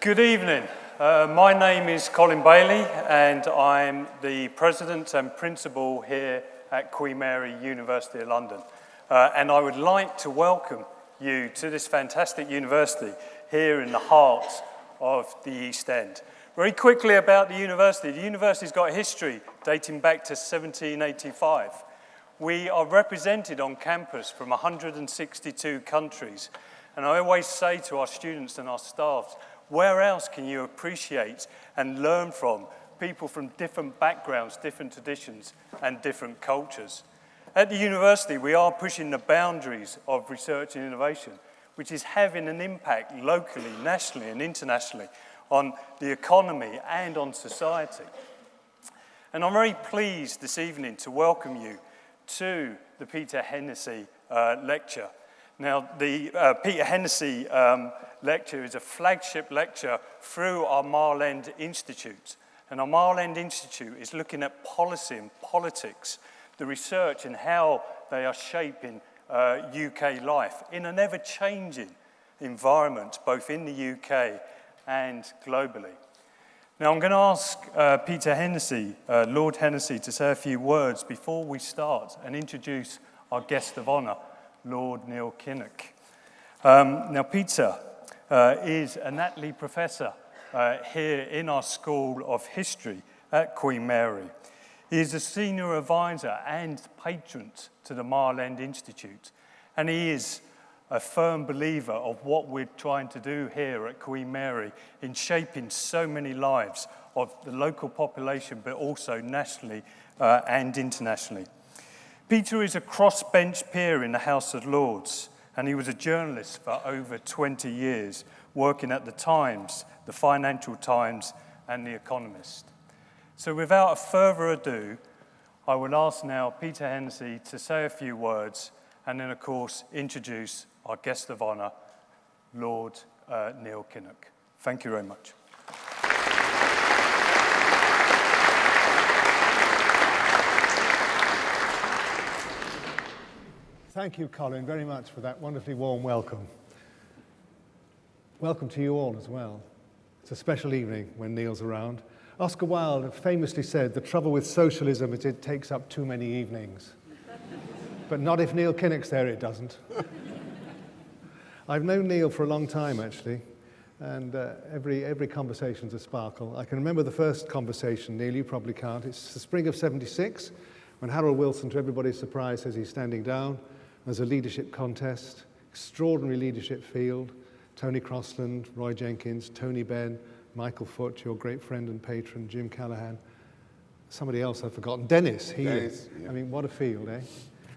Good evening. My name is Colin Bailey and I'm the President and Principal here at Queen Mary University of London. And I would like to welcome you to this fantastic university here in the heart of the East End. Very quickly about the university's got a history dating back to 1785. We are represented on campus from 162 countries. And I always say to our students and our staff, where else can you appreciate and learn from people from different backgrounds, different traditions, and different cultures? At the university, we are pushing the boundaries of research and innovation, which is having an impact locally, nationally, and internationally on the economy and on society. And I'm very pleased this evening to welcome you to the Peter Hennessy lecture. Now, the Peter Hennessy lecture is a flagship lecture through our Mile End Institute. And our Mile End Institute is looking at policy and politics, the research and how they are shaping UK life in an ever-changing environment, both in the UK and globally. Now, I'm going to ask Peter Hennessy, Lord Hennessy, to say a few words before we start and introduce our guest of honour, Lord Neil Kinnock. Now, Peter is a Natley Professor here in our School of History at Queen Mary. He is a Senior Advisor and Patron to the Mile End Institute, and he is a firm believer of what we're trying to do here at Queen Mary in shaping so many lives of the local population, but also nationally and internationally. Peter is a crossbench peer in the House of Lords, and he was a journalist for over 20 years, working at the Times, the Financial Times, and the Economist. So without further ado, I will ask now Peter Hennessy to say a few words, and then, of course, introduce our guest of honour, Lord Neil Kinnock. Thank you very much. Thank you, Colin, very much for that wonderfully warm welcome. Welcome to you all as well. It's a special evening when Neil's around. Oscar Wilde famously said, the trouble with socialism is it takes up too many evenings. But not if Neil Kinnock's there, it doesn't. I've known Neil for a long time, actually, and every conversation's a sparkle. I can remember the first conversation, Neil, you probably can't. It's the spring of '76, when Harold Wilson, to everybody's surprise, says he's standing down. There's a leadership contest, extraordinary leadership field. Tony Crossland, Roy Jenkins, Tony Benn, Michael Foot, your great friend and patron, Jim Callaghan. Somebody else I've forgotten, Dennis. Dennis, yeah. I mean, what a field, eh?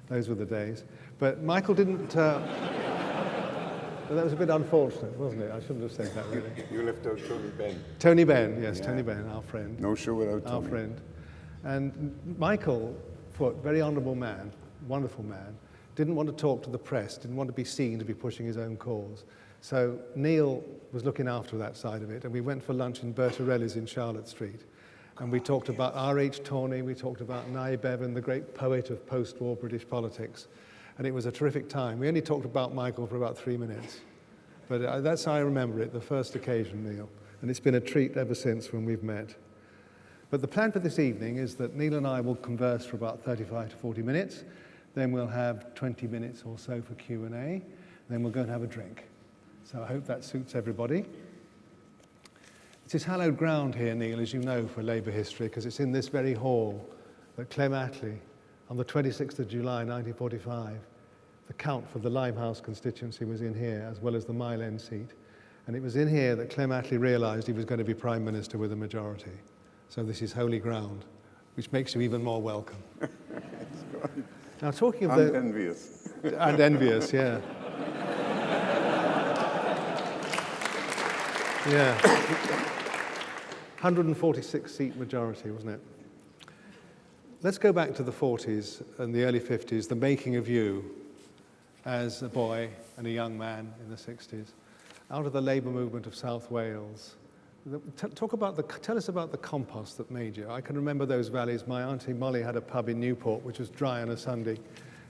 Those were the days. But Michael didn't... that was a bit unfortunate, wasn't it? I shouldn't have said that, really. You left out Tony Benn. Tony Benn, yes, Yeah. Tony Benn, our friend. No show without Tony. Our friend. And Michael Foot, very honourable man, wonderful man, didn't want to talk to the press, didn't want to be seen to be pushing his own cause. So Neil was looking after that side of it, and we went for lunch in Bertarelli's in Charlotte Street. And we talked about R.H. Tawney, we talked about Nye Bevan, the great poet of post-war British politics. And it was a terrific time. We only talked about Michael for about 3 minutes. But that's how I remember it, the first occasion, Neil. And it's been a treat ever since when we've met. But the plan for this evening is that Neil and I will converse for about 35 to 40 minutes. Then we'll have 20 minutes or so for Q&A. Then we'll go and have a drink. So I hope that suits everybody. It is hallowed ground here, Neil, as you know, for Labour history, because it's in this very hall that Clem Attlee, on the 26th of July, 1945, the count for the Limehouse constituency was in here, as well as the Mile End seat. And it was in here that Clem Attlee realised he was going to be Prime Minister with a majority. So this is holy ground, which makes you even more welcome. Now, talking of and envious. And envious, yeah. Yeah. 146-seat majority, wasn't it? Let's go back to the 40s and the early 50s, the making of you as a boy and a young man in the 60s, out of the Labour movement of South Wales. Tell us about the compost that made you. I can remember those valleys. My auntie Molly had a pub in Newport, which was dry on a Sunday.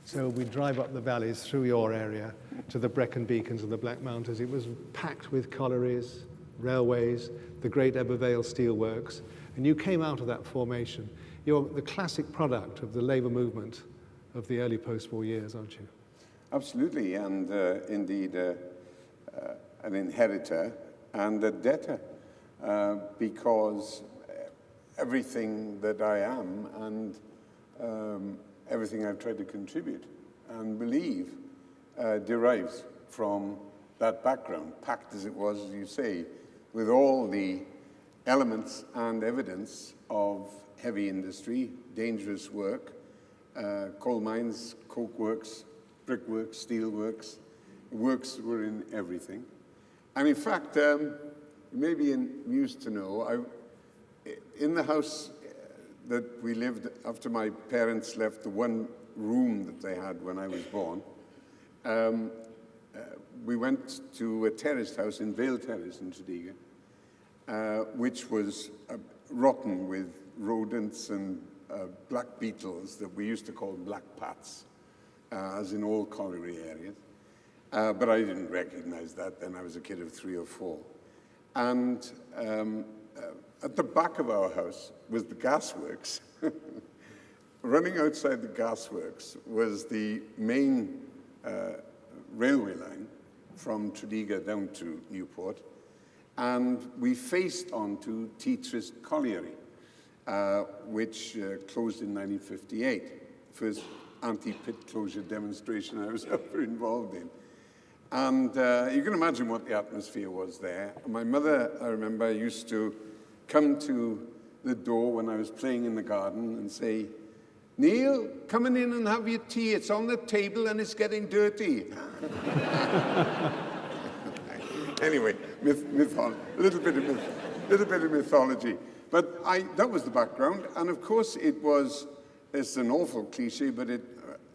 So we'd drive up the valleys through your area to the Brecon Beacons and the Black Mountains. It was packed with collieries, railways, the great Ebervale Steelworks, and you came out of that formation. You're the classic product of the labour movement of the early post-war years, aren't you? Absolutely, and indeed an inheritor and a debtor, because everything that I am and everything I've tried to contribute and believe derives from that background, packed as it was, as you say, with all the elements and evidence of heavy industry, dangerous work, coal mines, coke works, brickworks, steel works. Works were in everything. And in fact, you may be amused to know, in the house that we lived after my parents left the one room that they had when I was born, we went to a terraced house in Vale Terrace in Tredegar, which was rotten with rodents and black beetles that we used to call black pats, as in all colliery areas. But I didn't recognize that then. I was a kid of 3 or 4. And at the back of our house was the gasworks. Running outside the gasworks was the main railway line from Tredegar down to Newport. And we faced onto Teatrist Colliery, which closed in 1958. First anti-pit closure demonstration I was ever involved in. And you can imagine what the atmosphere was there. My mother, I remember, used to come to the door when I was playing in the garden and say, "Neil, come in and have your tea. It's on the table and it's getting dirty." Anyway, a little bit of mythology. But that was the background. And of course, it's an awful cliche, but it,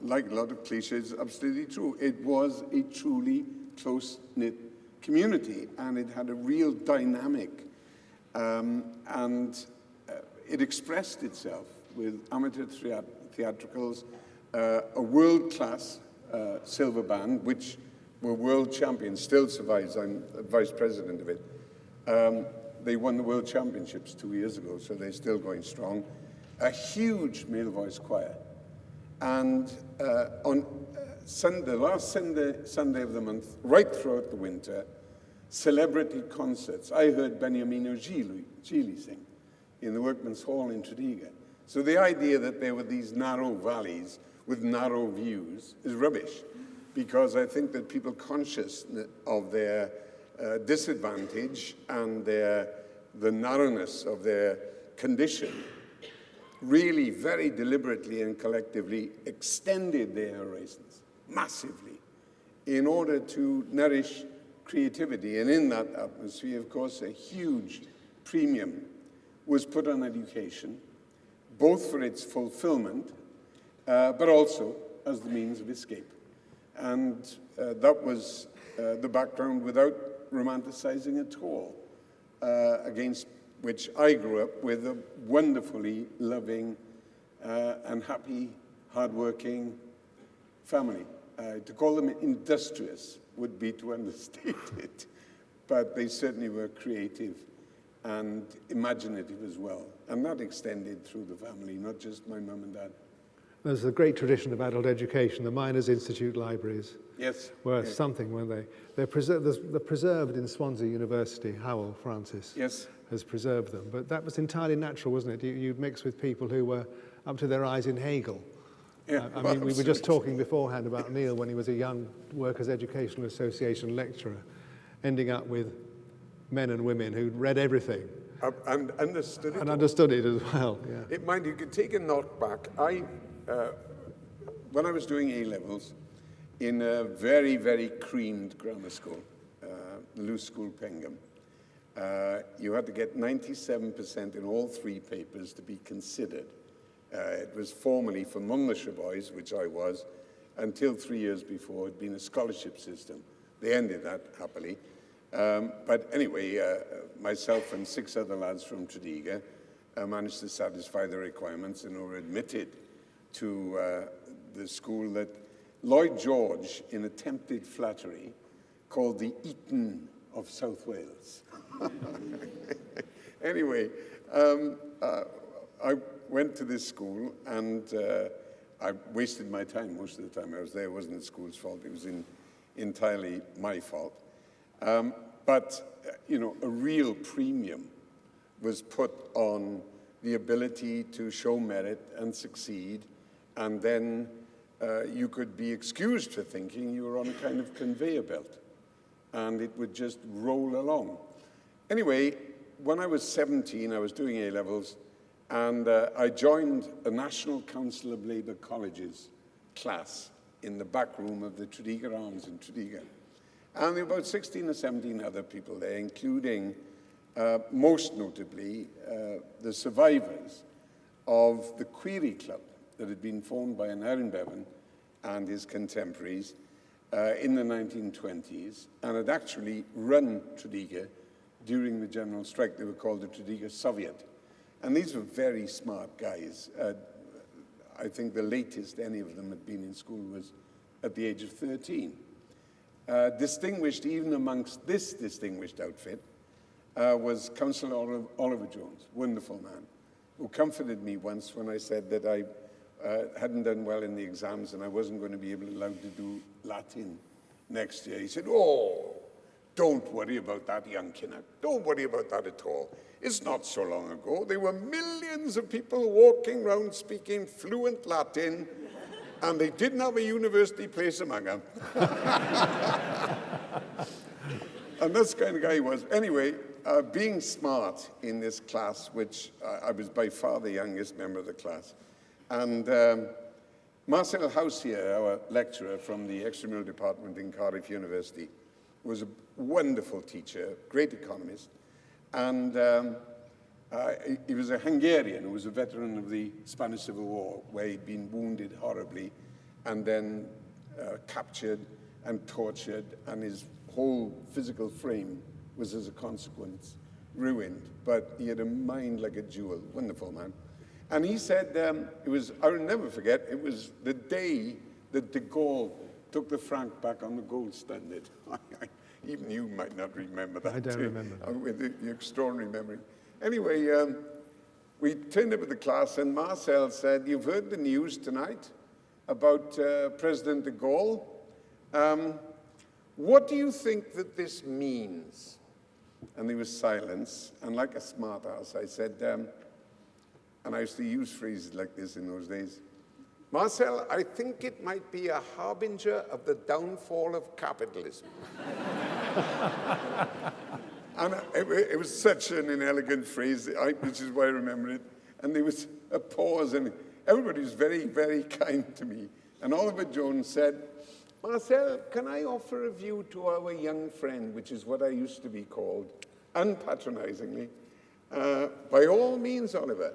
like a lot of cliches, absolutely true. It was a truly close-knit community, and it had a real dynamic. And it expressed itself with amateur theatricals, a world-class silver band, which were world champions, still survives. I'm vice president of it. They won the world championships 2 years ago, so they're still going strong. A huge male voice choir. And on Sunday, last Sunday of the month, right throughout the winter, celebrity concerts. I heard Beniamino Gili sing in the Workmen's Hall in Tredegar. So the idea that there were these narrow valleys with narrow views is rubbish, because I think that people conscious of their disadvantage and the narrowness of their condition really very deliberately and collectively extended their horizons massively in order to nourish creativity. And in that atmosphere, of course, a huge premium was put on education, both for its fulfillment, but also as the means of escape. And that was the background without romanticizing at all, against which I grew up with a wonderfully loving and happy, hardworking family. To call them industrious would be to understate it, but they certainly were creative and imaginative as well. And that extended through the family, not just my mum and dad. There's a great tradition of adult education. The Miners' Institute libraries were something, weren't they? They're preserved in Swansea University. Howell Francis has preserved them. But that was entirely natural, wasn't it? You'd mix with people who were up to their eyes in Hegel. Yeah, I mean, we were just talking beforehand about Neil when he was a young Workers' Educational Association lecturer, ending up with men and women who'd read everything. And understood it. And understood it as well, yeah. Mind you, could take a knock back. When I was doing A-levels in a very, very creamed grammar school, the Loose School Pengham, you had to get 97% in all 3 papers to be considered. It was formerly for Monmouthshire boys, which I was, until 3 years before it had been a scholarship system. They ended that happily. But anyway, myself and 6 other lads from Tredegar managed to satisfy the requirements and were admitted to the school that Lloyd George, in attempted flattery, called the Eton of South Wales. Anyway, I went to this school, and I wasted my time most of the time I was there. It wasn't the school's fault. It was entirely my fault. But a real premium was put on the ability to show merit and succeed, and then you could be excused for thinking you were on a kind of conveyor belt, and it would just roll along. Anyway, when I was 17, I was doing A-levels, and I joined a National Council of Labour Colleges class in the back room of the Tredegar Arms in Tredegar. And there were about 16 or 17 other people there, including, most notably, the survivors of the Query Club that had been formed by Aaron Bevan and his contemporaries in the 1920s, and had actually run Tredegar during the general strike. They were called the Tredegar Soviet. And these were very smart guys. I think the latest any of them had been in school was at the age of 13. Distinguished even amongst this distinguished outfit was Councillor Oliver Jones, wonderful man, who comforted me once when I said that I hadn't done well in the exams and I wasn't going to be allowed to do Latin next year. He said, "Oh, don't worry about that, young Kinnock. Don't worry about that at all. It's not so long ago. There were millions of people walking around speaking fluent Latin, and they didn't have a university place among them." And that's the kind of guy he was. Anyway, being smart in this class, which I was by far the youngest member of the class, and Marcel House here, our lecturer from the extramural department in Cardiff University, was a wonderful teacher, great economist, and he was a Hungarian who was a veteran of the Spanish Civil War, where he'd been wounded horribly and then captured and tortured, and his whole physical frame was, as a consequence, ruined. But he had a mind like a jewel, wonderful man. And he said, I'll never forget, it was the day that de Gaulle took the franc back on the gold standard. Even you might not remember that. I don't remember that. With the extraordinary memory. Anyway, we turned up at the class, and Marcel said, "You've heard the news tonight about President de Gaulle. What do you think that this means?" And there was silence, and like a smart ass, I said, and I used to use phrases like this in those days, "Marcel, I think it might be a harbinger of the downfall of capitalism." And it was such an inelegant phrase, which is why I remember it. And there was a pause, and everybody was very, very kind to me. And Oliver Jones said, "Marcel, can I offer a view to our young friend," which is what I used to be called, unpatronizingly. "By all means, Oliver.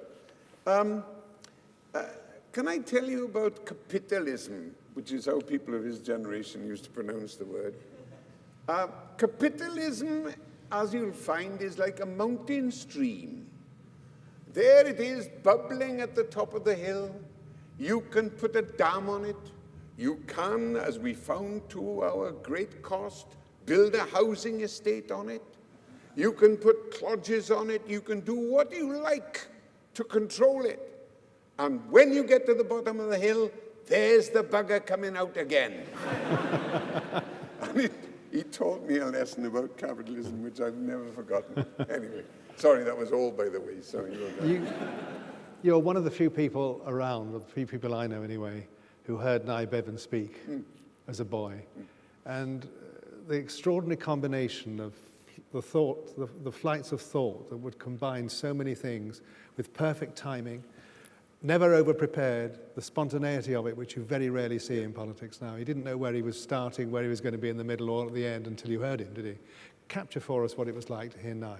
Can I tell you about capitalism," which is how people of his generation used to pronounce the word. Capitalism, as you'll find, is like a mountain stream. There it is, bubbling at the top of the hill. You can put a dam on it. You can, as we found to our great cost, build a housing estate on it. You can put clodges on it. You can do what you like to control it. And when you get to the bottom of the hill, there's the bugger coming out again. And he taught me a lesson about capitalism, which I've never forgotten. Anyway, sorry, that was all, by the way. Sorry. You're one of the few people around, the few people I know anyway, who heard Nye Bevan speak as a boy. And the extraordinary combination of the thought, the flights of thought that would combine so many things with perfect timing, never over-prepared, the spontaneity of it, which you very rarely see in politics now. He didn't know where he was starting, where he was going to be in the middle or at the end until you heard him, did he? Capture for us what it was like to hear Nye.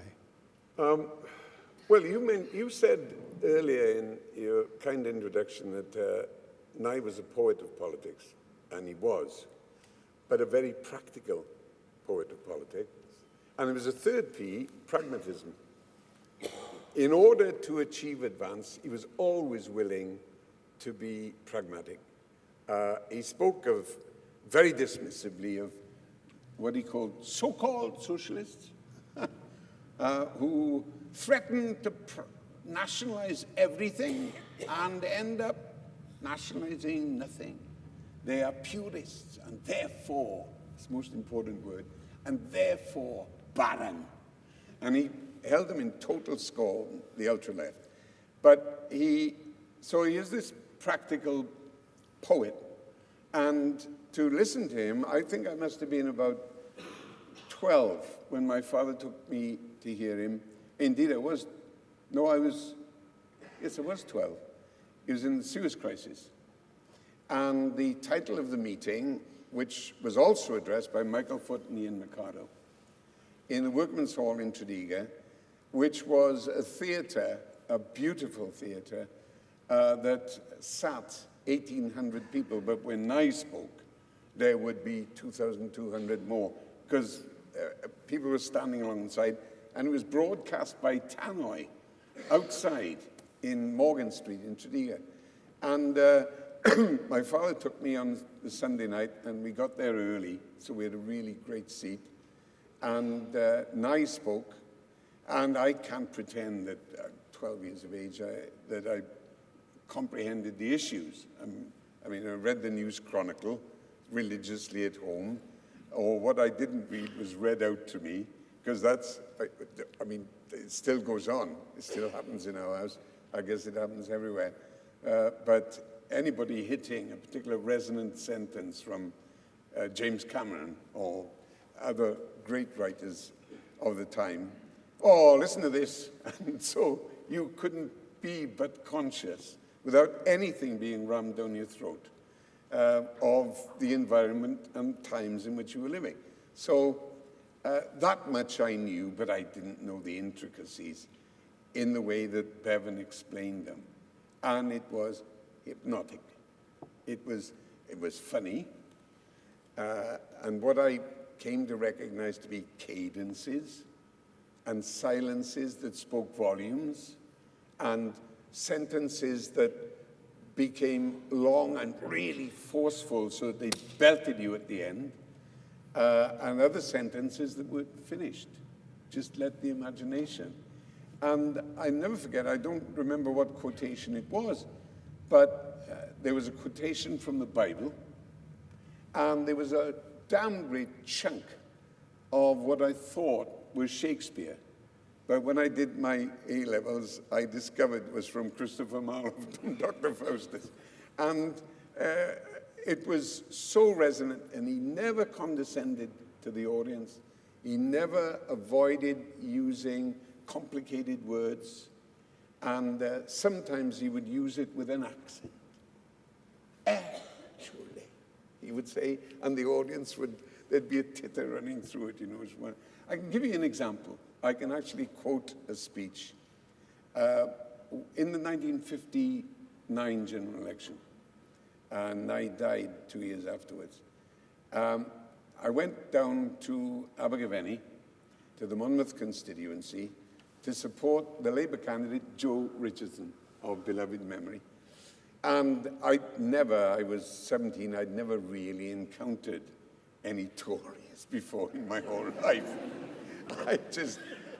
Well, you said earlier in your kind introduction that Nye was a poet of politics, and he was, but a very practical poet of politics. And there was a third P, pragmatism. In order to achieve advance, he was always willing to be pragmatic. He spoke very dismissively of what he called so-called socialists, who threatened to nationalize everything and end up nationalizing nothing. They are purists, and therefore, it's the most important word, and therefore barren. And he held them in total scorn, the ultra-left. But so he is this practical poet, and to listen to him, I think I must have been about 12 when my father took me to hear him. Indeed, I was 12. It was in the Suez Crisis. And the title of the meeting, which was also addressed by Michael Foot and Ian Mercado, in the Workman's Hall in Tredegar, which was a theatre, a beautiful theatre, that sat 1,800 people, but when I spoke, there would be 2,200 more, because people were standing alongside, and it was broadcast by Tannoy outside in Morgan Street in Tredegar. And my father took me on the Sunday night, and we got there early, so we had a really great seat. And Nye spoke, and I can't pretend that 12 years of age, that I comprehended the issues. I mean, I read the News Chronicle religiously at home, or what I didn't read was read out to me, because that's, I mean, it still goes on. It still happens in our house. I guess it happens everywhere. But anybody hitting a particular resonant sentence from James Cameron or other great writers of the time, oh, listen to this. And so you couldn't be but conscious, without anything being rammed down your throat, of the environment and times in which you were living. So that much I knew, but I didn't know the intricacies in the way that Bevan explained them. And it was hypnotic. It was funny. And what I came to recognize to be cadences and silences that spoke volumes and sentences that became long and really forceful so that they belted you at the end, and other sentences that were finished. Just let the imagination. And I never forget, I don't remember what quotation it was, but there was a quotation from the Bible, and there was a damn great chunk of what I thought was Shakespeare. But when I did my A-levels, I discovered it was from Christopher Marlowe from Dr. Faustus. And it was so resonant, and he never condescended to the audience. He never avoided using complicated words. And sometimes he would use it with an accent. Actually, he would say, and the audience there'd be a titter running through it, you know. I can give you an example. I can actually quote a speech. In the 1959 general election, and I died 2 years afterwards, I went down to Abergavenny, to the Monmouth constituency, to support the Labour candidate, Joe Richardson, of beloved memory. And I was 17, I'd never really encountered any Tories before in my whole life.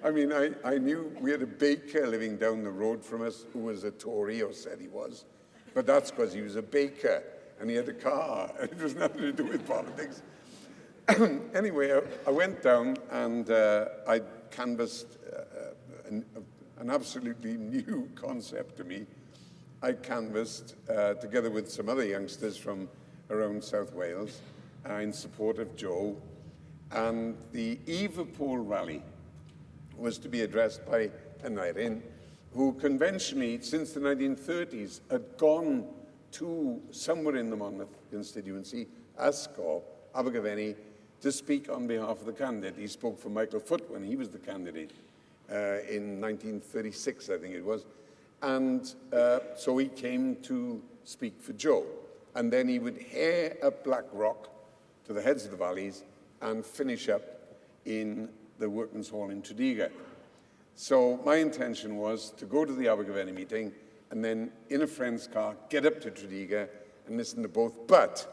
I knew we had a baker living down the road from us who was a Tory, or said he was, but that's because he was a baker and he had a car, and it was nothing to do with politics. Anyway, I went down and I canvassed an absolutely new concept to me. I canvassed, together with some other youngsters from around South Wales, in support of Joe. And the Eve of Paul rally was to be addressed by Aneurin, who conventionally, since the 1930s, had gone to somewhere in the Monmouth constituency, Ascot, Abergavenny, to speak on behalf of the candidate. He spoke for Michael Foot when he was the candidate in 1936, I think it was. And so he came to speak for Joe. And then he would hare up Black Rock to the heads of the valleys and finish up in the Workman's Hall in Tredegar. So my intention was to go to the Abergavenny meeting and then, in a friend's car, get up to Tredegar and listen to both. But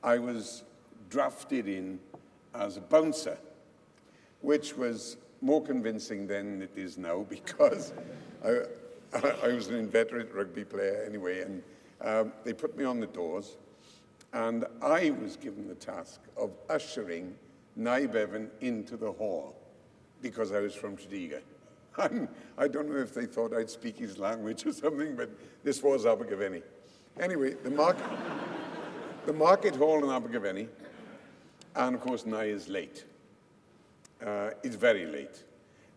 I was drafted in as a bouncer, which was more convincing than it is now because I was an inveterate rugby player anyway, and they put me on the doors, and I was given the task of ushering Nye Bevan into the hall because I was from Tredegar. I don't know if they thought I'd speak his language or something, but this was Abergavenny. Anyway, the market hall in Abergavenny, and of course Nye is late. It's very late.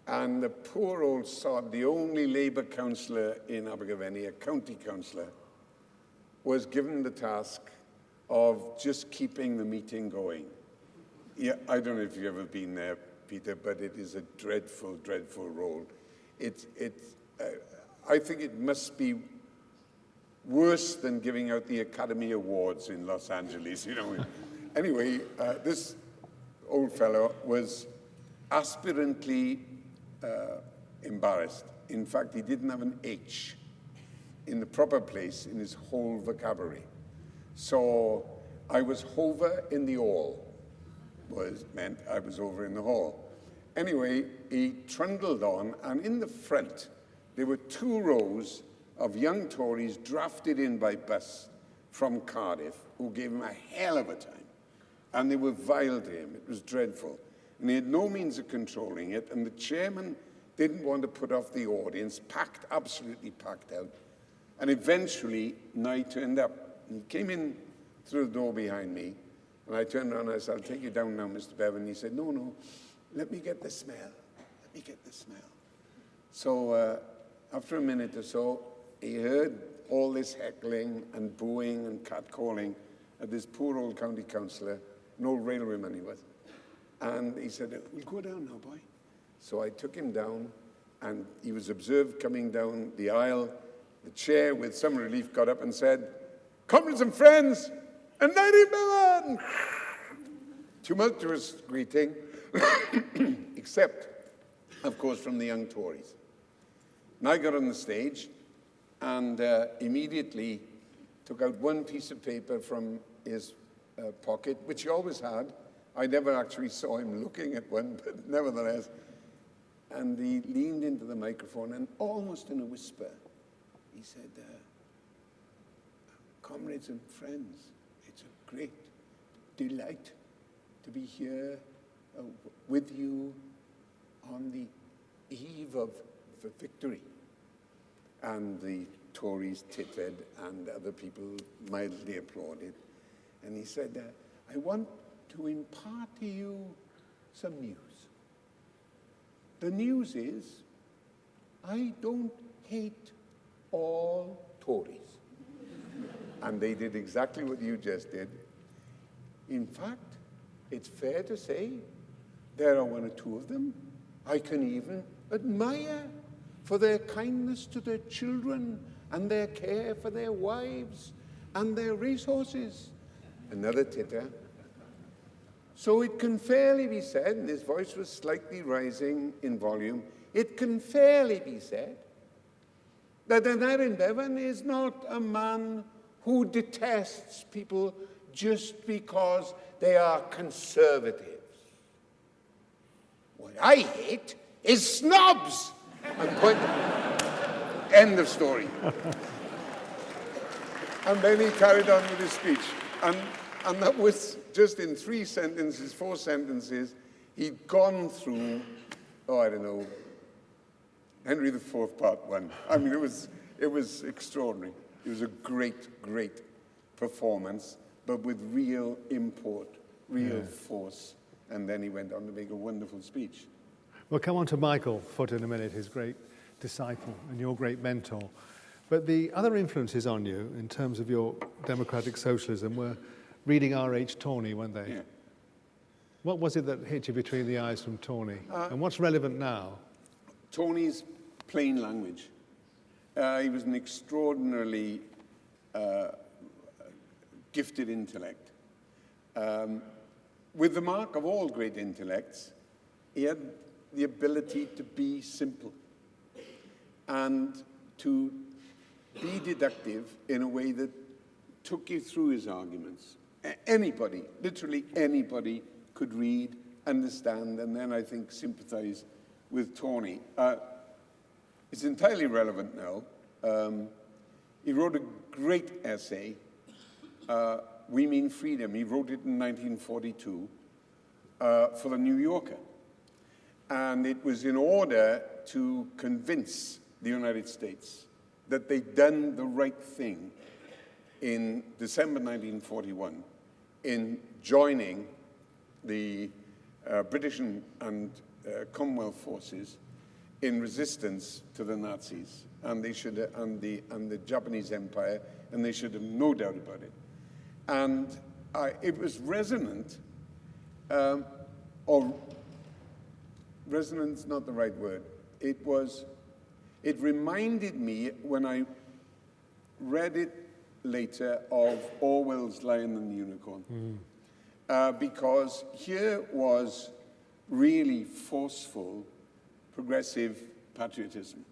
And the poor old sod, the only Labour councillor in Abergavenny, a county councillor, was given the task of just keeping the meeting going. Yeah, I don't know if you've ever been there, Peter, but it is a dreadful, dreadful role. I think it must be worse than giving out the Academy Awards in Los Angeles, you know. Anyway, this old fellow was aspirantly embarrassed. In fact, he didn't have an H in the proper place in his whole vocabulary. So I was hover in the hall, meant I was over in the hall. Anyway, he trundled on, and in the front, there were 2 rows of young Tories drafted in by bus from Cardiff who gave him a hell of a time. And they were vile to him. It was dreadful. And he had no means of controlling it, and the chairman didn't want to put off the audience, absolutely packed out. And eventually, Nye turned up. He came in through the door behind me, and I turned around and I said, "I'll take you down now, Mr. Bevan." He said, no, let me get the smell. Let me get the smell. So after a minute or so, he heard all this heckling and booing and catcalling at this poor old county councillor, an old railwayman he was. And he said, "We'll go down now, boy." So I took him down, and he was observed coming down the aisle. The chair, with some relief, got up and said, "Comrades and friends, and Nighty Bevan!" Tumultuous greeting, except, of course, from the young Tories. And I got on the stage and immediately took out one piece of paper from his pocket, which he always had. I never actually saw him looking at one, but nevertheless. And he leaned into the microphone and almost in a whisper, he said, "Comrades and friends, it's a great delight to be here with you on the eve of the victory." And the Tories tittered and other people mildly applauded. And he said, "I want to impart to you some news. The news is, I don't hate all Tories." And they did exactly what you just did. In fact, it's fair to say there are 1 or 2 of them I can even admire for their kindness to their children and their care for their wives and their racehorses. Another titter. So it can fairly be said, and his voice was slightly rising in volume, it can fairly be said that Aneurin Bevan is not a man who detests people just because they are conservatives. What I hate is snobs. And point. End of story. And then he carried on with his speech. And that was just in 3 sentences, 4 sentences, he'd gone through, I don't know, Henry IV, Part 1. I mean, it was extraordinary. It was a great, great performance, but with real import, real force. And then he went on to make a wonderful speech. We'll come on to Michael Foot in a minute, his great disciple and your great mentor. But the other influences on you in terms of your democratic socialism were reading R.H. Tawney, weren't they? Yeah. What was it that hit you between the eyes from Tawney? And what's relevant now? Tawney's plain language. He was an extraordinarily gifted intellect. With the mark of all great intellects, he had the ability to be simple and to be deductive in a way that took you through his arguments. Anybody, literally anybody, could read, understand, and then I think sympathize with Tony. It's entirely relevant now. He wrote a great essay, We Mean Freedom. He wrote it in 1942 for the New Yorker. And it was in order to convince the United States that they'd done the right thing in December 1941 in joining the British and Commonwealth forces in resistance to the Nazis and the Japanese Empire, and they should have no doubt about it. And it was resonant, or resonant's not the right word. It reminded me, when I read it later, of Orwell's Lion and the Unicorn. Because here was really forceful, progressive patriotism,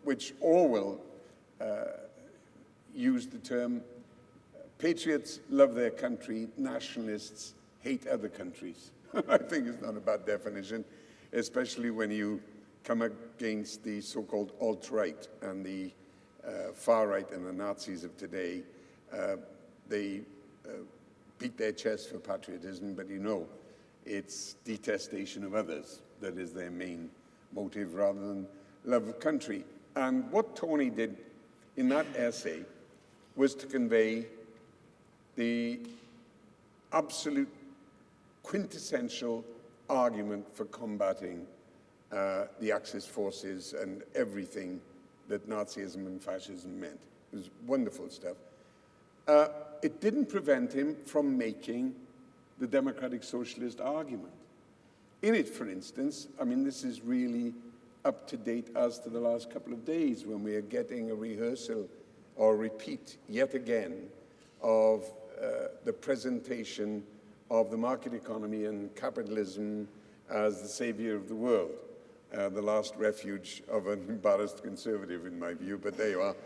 which Orwell used the term, patriots love their country, nationalists hate other countries. I think it's not a bad definition, especially when you come against the so-called alt-right and the far-right and the Nazis of today. They beat their chest for patriotism, but it's detestation of others that is their main motive rather than love of country. And what Tony did in that essay was to convey the absolute quintessential argument for combating the Axis forces and everything that Nazism and fascism meant. It was wonderful stuff. It didn't prevent him from making the democratic socialist argument. In it, for instance, I mean, this is really up to date as to the last couple of days when we are getting a rehearsal or repeat yet again of the presentation of the market economy and capitalism as the savior of the world. The last refuge of an embarrassed conservative, in my view, but there you are.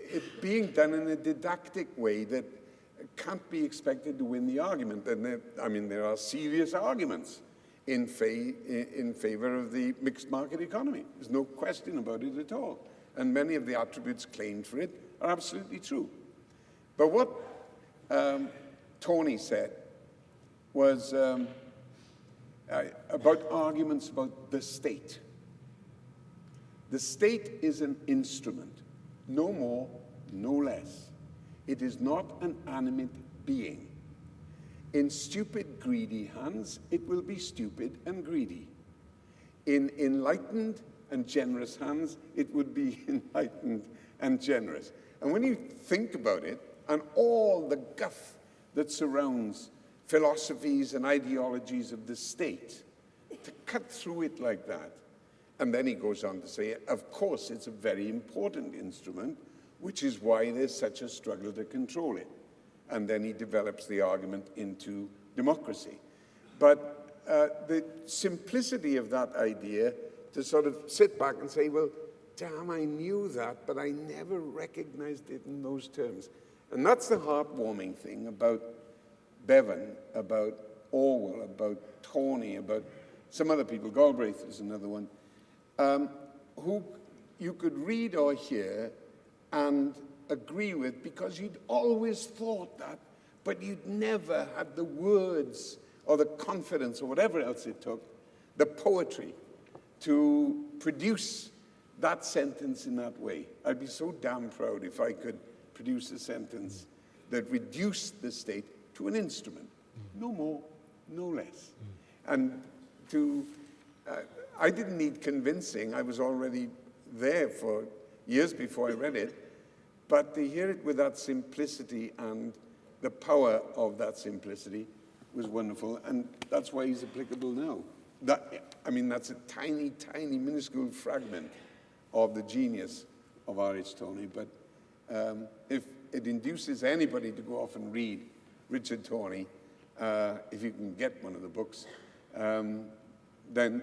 It being done in a didactic way that can't be expected to win the argument. And there are serious arguments in favor of the mixed market economy. There's no question about it at all. And many of the attributes claimed for it are absolutely true. But what Tony said was about arguments about the state. The state is an instrument, no more, no less. It is not an animate being. In stupid, greedy hands, it will be stupid and greedy. In enlightened and generous hands, it would be enlightened and generous. And when you think about it, and all the guff that surrounds philosophies and ideologies of the state, to cut through it like that. And then he goes on to say, of course, it's a very important instrument, which is why there's such a struggle to control it. And then he develops the argument into democracy. But the simplicity of that idea to sort of sit back and say, well, damn, I knew that, but I never recognized it in those terms. And that's the heartwarming thing about Bevan, about Orwell, about Tony, about some other people. Galbraith is another one, who you could read or hear and agree with because you'd always thought that, but you'd never had the words or the confidence or whatever else it took, the poetry, to produce that sentence in that way. I'd be so damn proud if I could produce a sentence that reduced the state to an instrument, no more, no less. And I didn't need convincing. I was already there for years before I read it. But to hear it with that simplicity and the power of that simplicity was wonderful. And that's why he's applicable now. That's a tiny, tiny, minuscule fragment of the genius of R.H. Toney. But if it induces anybody to go off and read Richard Toney, if you can get one of the books, then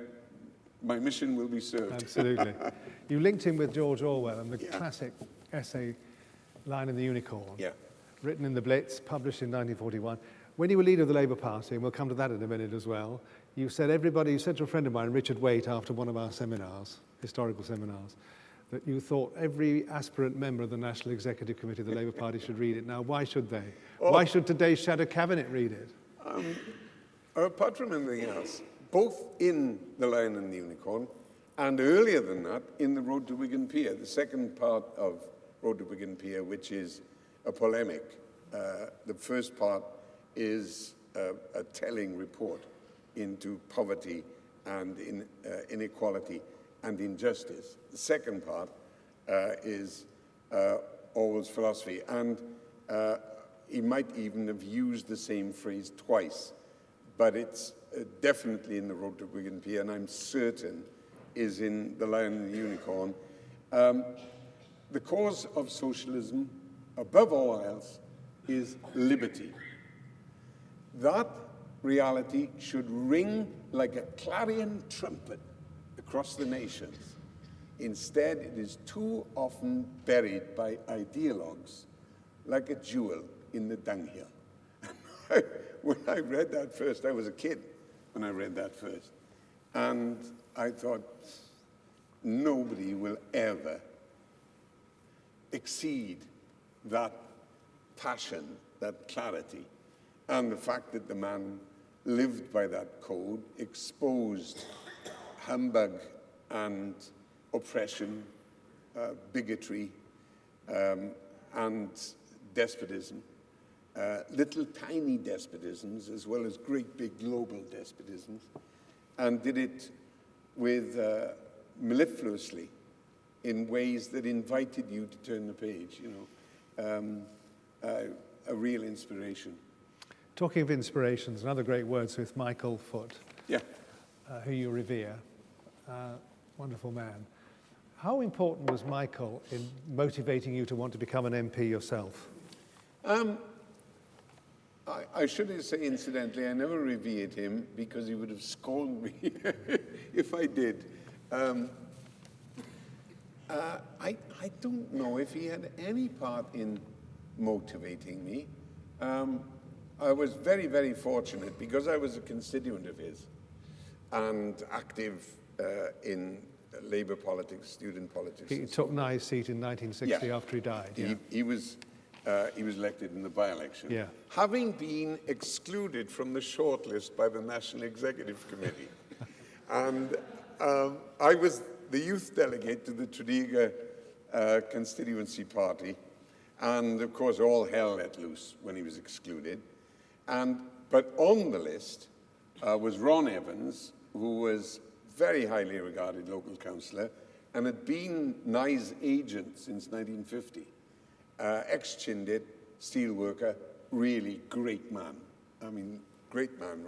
my mission will be served. Absolutely. You linked him with George Orwell and the classic essay, Lion and the Unicorn. Yeah. written in the Blitz, published in 1941. When you were leader of the Labour Party, and we'll come to that in a minute as well, you said to a friend of mine, Richard Waite, after one of our seminars, historical seminars, that you thought every aspirant member of the National Executive Committee of the Labour Party should read it. Now, why should they? Why should today's shadow cabinet read it? Apart from anything else, both in The Lion and the Unicorn, and earlier than that, in The Road to Wigan Pier, the second part of Road to Wigan Pier, which is a polemic. The first part is a telling report into poverty and inequality and injustice. The second part is Orwell's philosophy, and he might even have used the same phrase twice, but it's definitely in The Road to Wigan Pier, and I'm certain is in The Lion and the Unicorn. The cause of socialism, above all else, is liberty. That reality should ring like a clarion trumpet across the nations. Instead, it is too often buried by ideologues like a jewel in the dunghill. When I read that first, I was a kid when I read that first. And I thought, nobody will ever exceed that passion, that clarity, and the fact that the man lived by that code, exposed humbug and oppression, bigotry, and despotism, little tiny despotisms as well as great big global despotisms, and did it with mellifluously in ways that invited you to turn the page, a real inspiration. Talking of inspirations, another great wordsmith, Michael Foot, who you revere, wonderful man. How important was Michael in motivating you to want to become an MP yourself? I should say, incidentally, I never revered him because he would have scorned me if I did. I don't know if he had any part in motivating me. I was very, very fortunate because I was a constituent of his and active in Labour politics, student politics. He took Nye's seat in 1960 after he died. He was elected in the by-election, having been excluded from the shortlist by the National Executive Committee. And I was the youth delegate to the Tredegar constituency party, and of course all hell let loose when he was excluded. But on the list was Ron Evans, who was very highly regarded local councillor and had been Nye's agent since 1950. Ex-Chindit, steel worker, really great man. I mean, great man,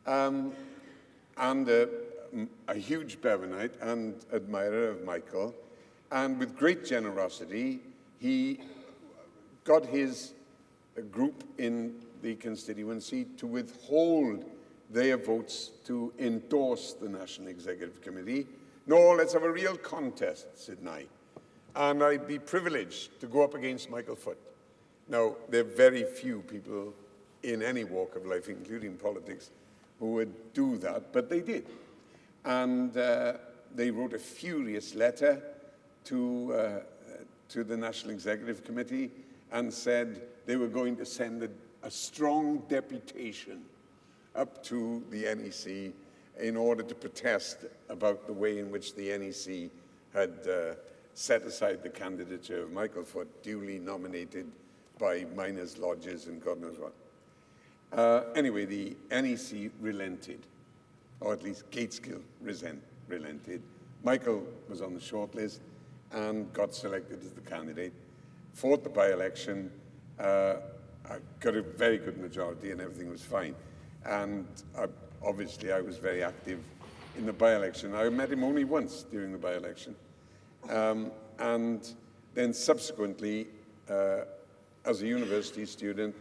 Ron. And a huge Bevanite and admirer of Michael. And with great generosity, he got his group in the constituency to withhold their votes to endorse the National Executive Committee. No, let's have a real contest, said Nye. And I'd be privileged to go up against Michael Foot. Now, there are very few people in any walk of life, including politics, who would do that, but they did. And they wrote a furious letter to the National Executive Committee and said they were going to send a strong deputation up to the NEC in order to protest about the way in which the NEC had set aside the candidature of Michael Foot, duly nominated by miners' lodges and God knows what. Anyway, the NEC relented, or at least Gateskill relented. Michael was on the shortlist and got selected as the candidate, fought the by-election, got a very good majority and everything was fine. And obviously I was very active in the by-election. I met him only once during the by-election. And then subsequently, as a university student,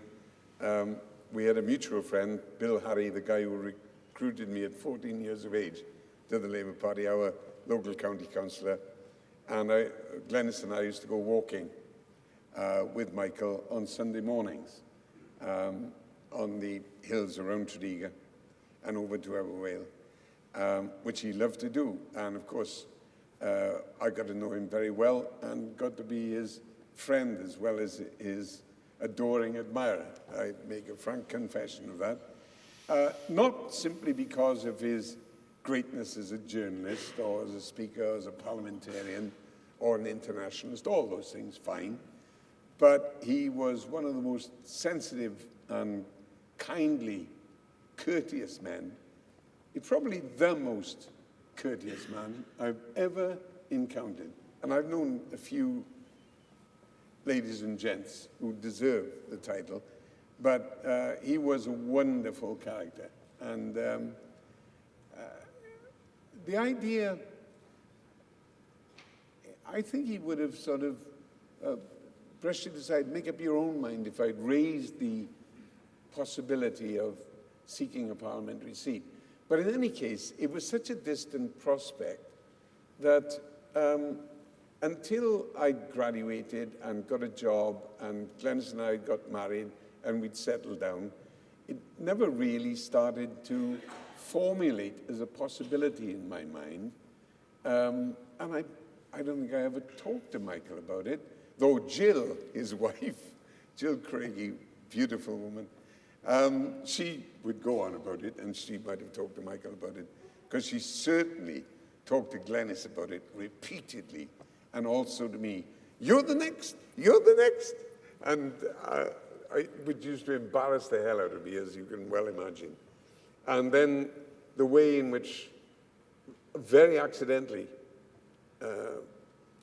we had a mutual friend, Bill Harry, the guy who recruited me at 14 years of age to the Labour Party, our local county councillor. And Glenys and I used to go walking with Michael on Sunday mornings on the hills around Tredegar and over to Aberwale, which he loved to do. And of course, I got to know him very well and got to be his friend as well as his adoring admirer. I make a frank confession of that. Not simply because of his greatness as a journalist or as a speaker, or as a parliamentarian or an internationalist, all those things, fine. But he was one of the most sensitive and kindly, courteous men. He's probably the most courteous man I've ever encountered. And I've known a few ladies and gents who deserve the title, but he was a wonderful character. And the idea, I think he would have sort of brushed it aside, make up your own mind if I'd raised the possibility of seeking a parliamentary seat. But in any case, it was such a distant prospect that until I graduated and got a job and Glenys and I got married and we'd settled down, it never really started to formulate as a possibility in my mind. And I don't think I ever talked to Michael about it, though Jill, his wife, Jill Craigie, beautiful woman, she would go on about it, and she might have talked to Michael about it, because she certainly talked to Glenys about it repeatedly, and also to me. You're the next. And it used to embarrass the hell out of me, as you can well imagine. And then the way in which, very accidentally,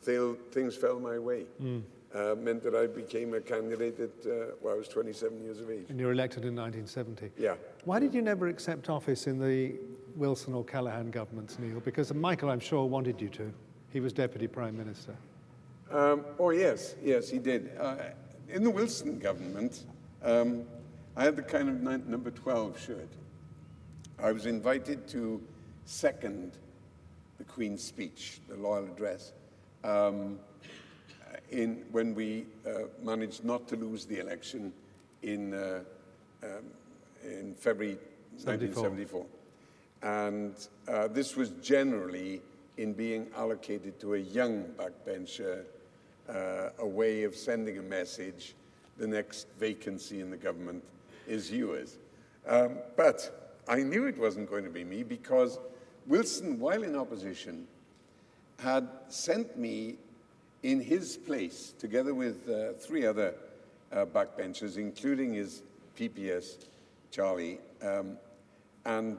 things fell my way. Meant that I became a candidate at, I was 27 years of age. And you were elected in 1970. Yeah. Why did you never accept office in the Wilson or Callaghan governments, Neil? Because Michael, I'm sure, wanted you to. He was Deputy Prime Minister. Oh, yes, he did. In the Wilson government, I had the kind of number 12 shirt. I was invited to second the Queen's speech, the Loyal Address, when we managed not to lose the election in February 1974. And this was generally in being allocated to a young backbencher, a way of sending a message: the next vacancy in the government is yours. But I knew it wasn't going to be me, because Wilson, while in opposition, had sent me in his place, together with 3 other backbenchers, including his PPS, Charlie, and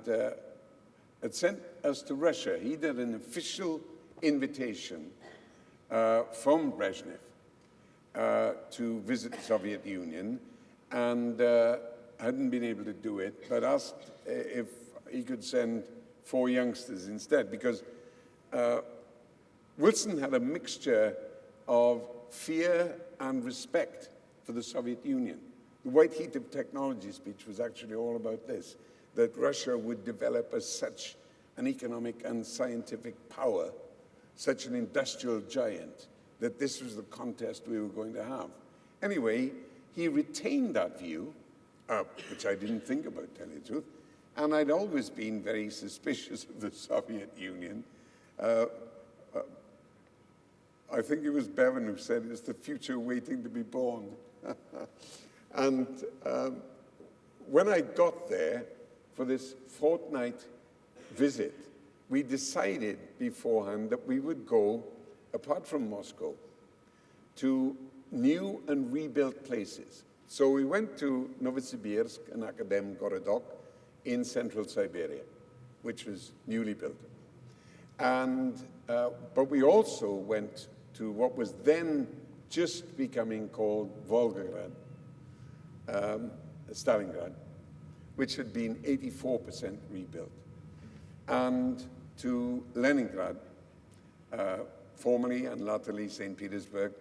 had sent us to Russia. He did an official invitation from Brezhnev to visit the Soviet Union, and hadn't been able to do it, but asked if he could send 4 youngsters instead, because Wilson had a mixture of fear and respect for the Soviet Union. The White Heat of Technology speech was actually all about this, that Russia would develop as such an economic and scientific power, such an industrial giant, that this was the contest we were going to have. Anyway, he retained that view, which I didn't think about, tell you the truth, and I'd always been very suspicious of the Soviet Union. I think it was Bevan who said it's the future waiting to be born. And when I got there for this fortnight visit, we decided beforehand that we would go, apart from Moscow, to new and rebuilt places. So we went to Novosibirsk and Akademgorodok in central Siberia, which was newly built. And, but we also went to what was then just becoming called Volgograd, Stalingrad, which had been 84% rebuilt, and to Leningrad, formerly and latterly St. Petersburg,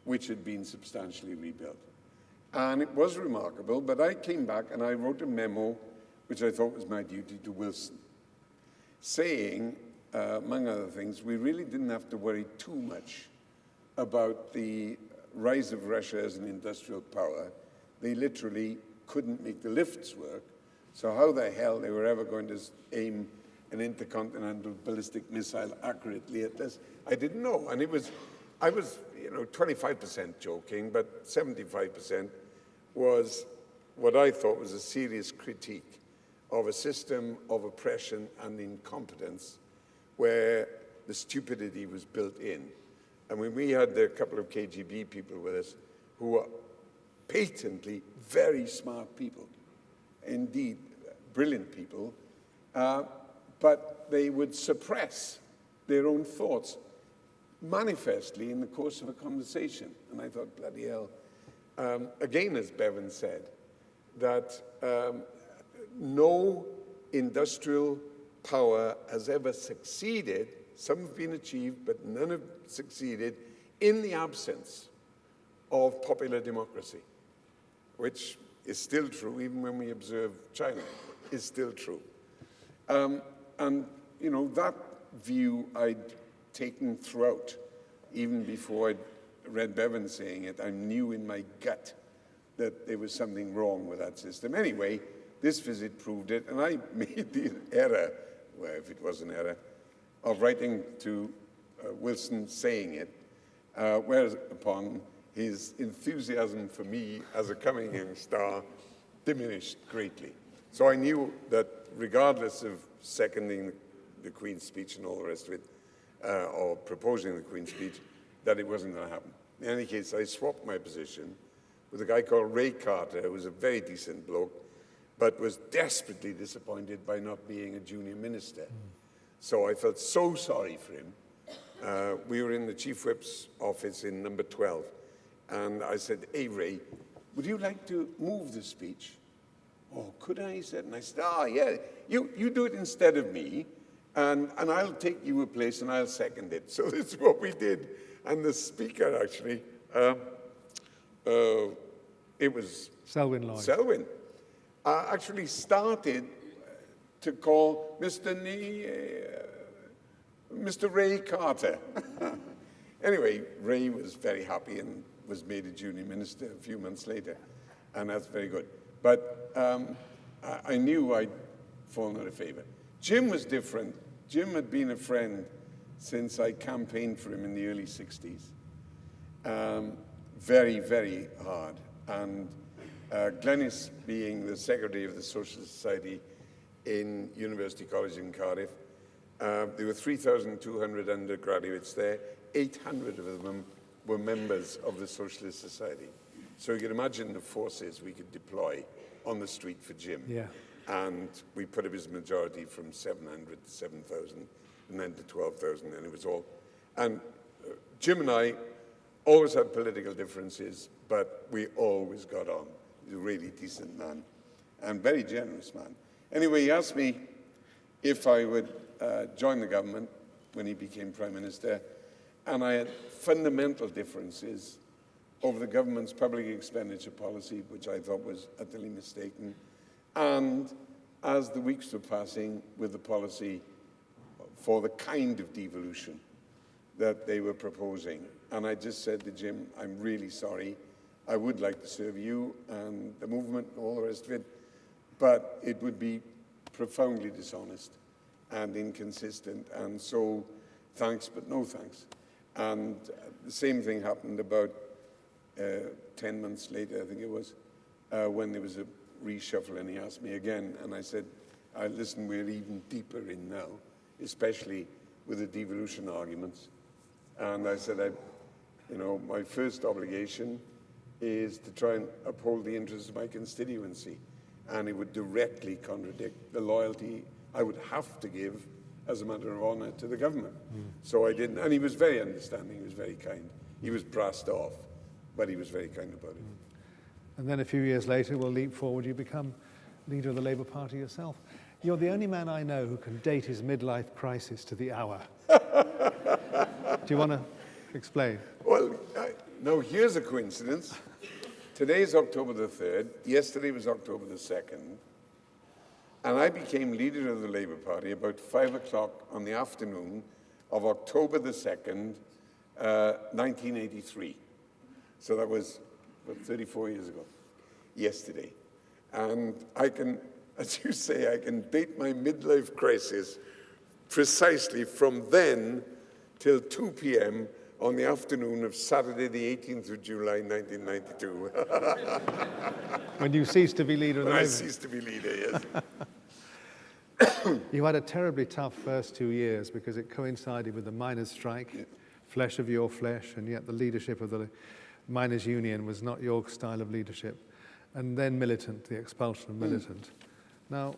which had been substantially rebuilt. And it was remarkable, but I came back and I wrote a memo, which I thought was my duty, to Wilson, saying, among other things, we really didn't have to worry too much about the rise of Russia as an industrial power, they literally couldn't make the lifts work. So how the hell they were ever going to aim an intercontinental ballistic missile accurately at this, I didn't know. And I was 25% joking, but 75% was what I thought was a serious critique of a system of oppression and incompetence where the stupidity was built in. And when we had a couple of KGB people with us who were patently very smart people, indeed brilliant people, but they would suppress their own thoughts manifestly in the course of a conversation. And I thought, bloody hell. Again, as Bevan said, that no industrial power has ever succeeded. Some have been achieved, but none have succeeded in the absence of popular democracy, which is still true, even when we observe China, is still true. And, that view I'd taken throughout, even before I'd read Bevan saying it. I knew in my gut that there was something wrong with that system. Anyway, this visit proved it, and I made the error, well, if it was an error, of writing to Wilson saying it, whereupon his enthusiasm for me as a coming young star diminished greatly. So I knew that regardless of seconding the Queen's speech and all the rest of it, or proposing the Queen's speech, that it wasn't going to happen. In any case, I swapped my position with a guy called Ray Carter, who was a very decent bloke, but was desperately disappointed by not being a junior minister. So I felt so sorry for him. We were in the Chief Whip's office in number 12, and I said, hey, Ray, would you like to move the speech? Oh, could I? He said, and I said, yeah, you do it instead of me, and I'll take you a place and I'll second it. So this is what we did. And the speaker, actually, it was Selwyn Lloyd. Selwyn, actually started to call Mr. Ray Carter. Anyway, Ray was very happy and was made a junior minister a few months later, and that's very good. But I knew I'd fallen out of favor. Jim was different. Jim had been a friend since I campaigned for him in the early 60s. Very, very hard. And Glenys, being the secretary of the Socialist Society in University College in Cardiff, there were 3,200 undergraduates there. 800 of them were members of the Socialist Society. So you can imagine the forces we could deploy on the street for Jim. Yeah. And we put up his majority from 700 to 7,000, and then to 12,000, and it was all. And Jim and I always had political differences, but we always got on. He's a really decent man and very generous man. Anyway, he asked me if I would join the government when he became Prime Minister, and I had fundamental differences over the government's public expenditure policy, which I thought was utterly mistaken, and as the weeks were passing, with the policy for the kind of devolution that they were proposing. And I just said to Jim, I'm really sorry. I would like to serve you and the movement and all the rest of it, but it would be profoundly dishonest and inconsistent. And so, thanks, but no thanks. And the same thing happened about 10 months later, I think it was, when there was a reshuffle, and he asked me again, and I said, listen, we're even deeper in now, especially with the devolution arguments. And I said, my first obligation is to try and uphold the interests of my constituency, and it would directly contradict the loyalty I would have to give as a matter of honor to the government. So I didn't, and he was very understanding, he was very kind. He was brassed off, but he was very kind about it. And then a few years later, we'll leap forward, you become leader of the Labour Party yourself. You're the only man I know who can date his midlife crisis to the hour. Do you want to explain? Well, now here's a coincidence. Today's October the 3rd. Yesterday was October the 2nd. And I became leader of the Labour Party about 5 o'clock on the afternoon of October the 2nd, 1983. So that was, 34 years ago, yesterday. And I can, as you say, I can date my midlife crisis precisely from then till 2 p.m. on the afternoon of Saturday, the 18th of July, 1992. When you ceased to be leader of the When I Labour. ceased to be leader, yes. You had a terribly tough first 2 years because it coincided with the miners' strike, flesh of your flesh, and yet the leadership of the miners' union was not your style of leadership. And then militant, the expulsion of militant. Now,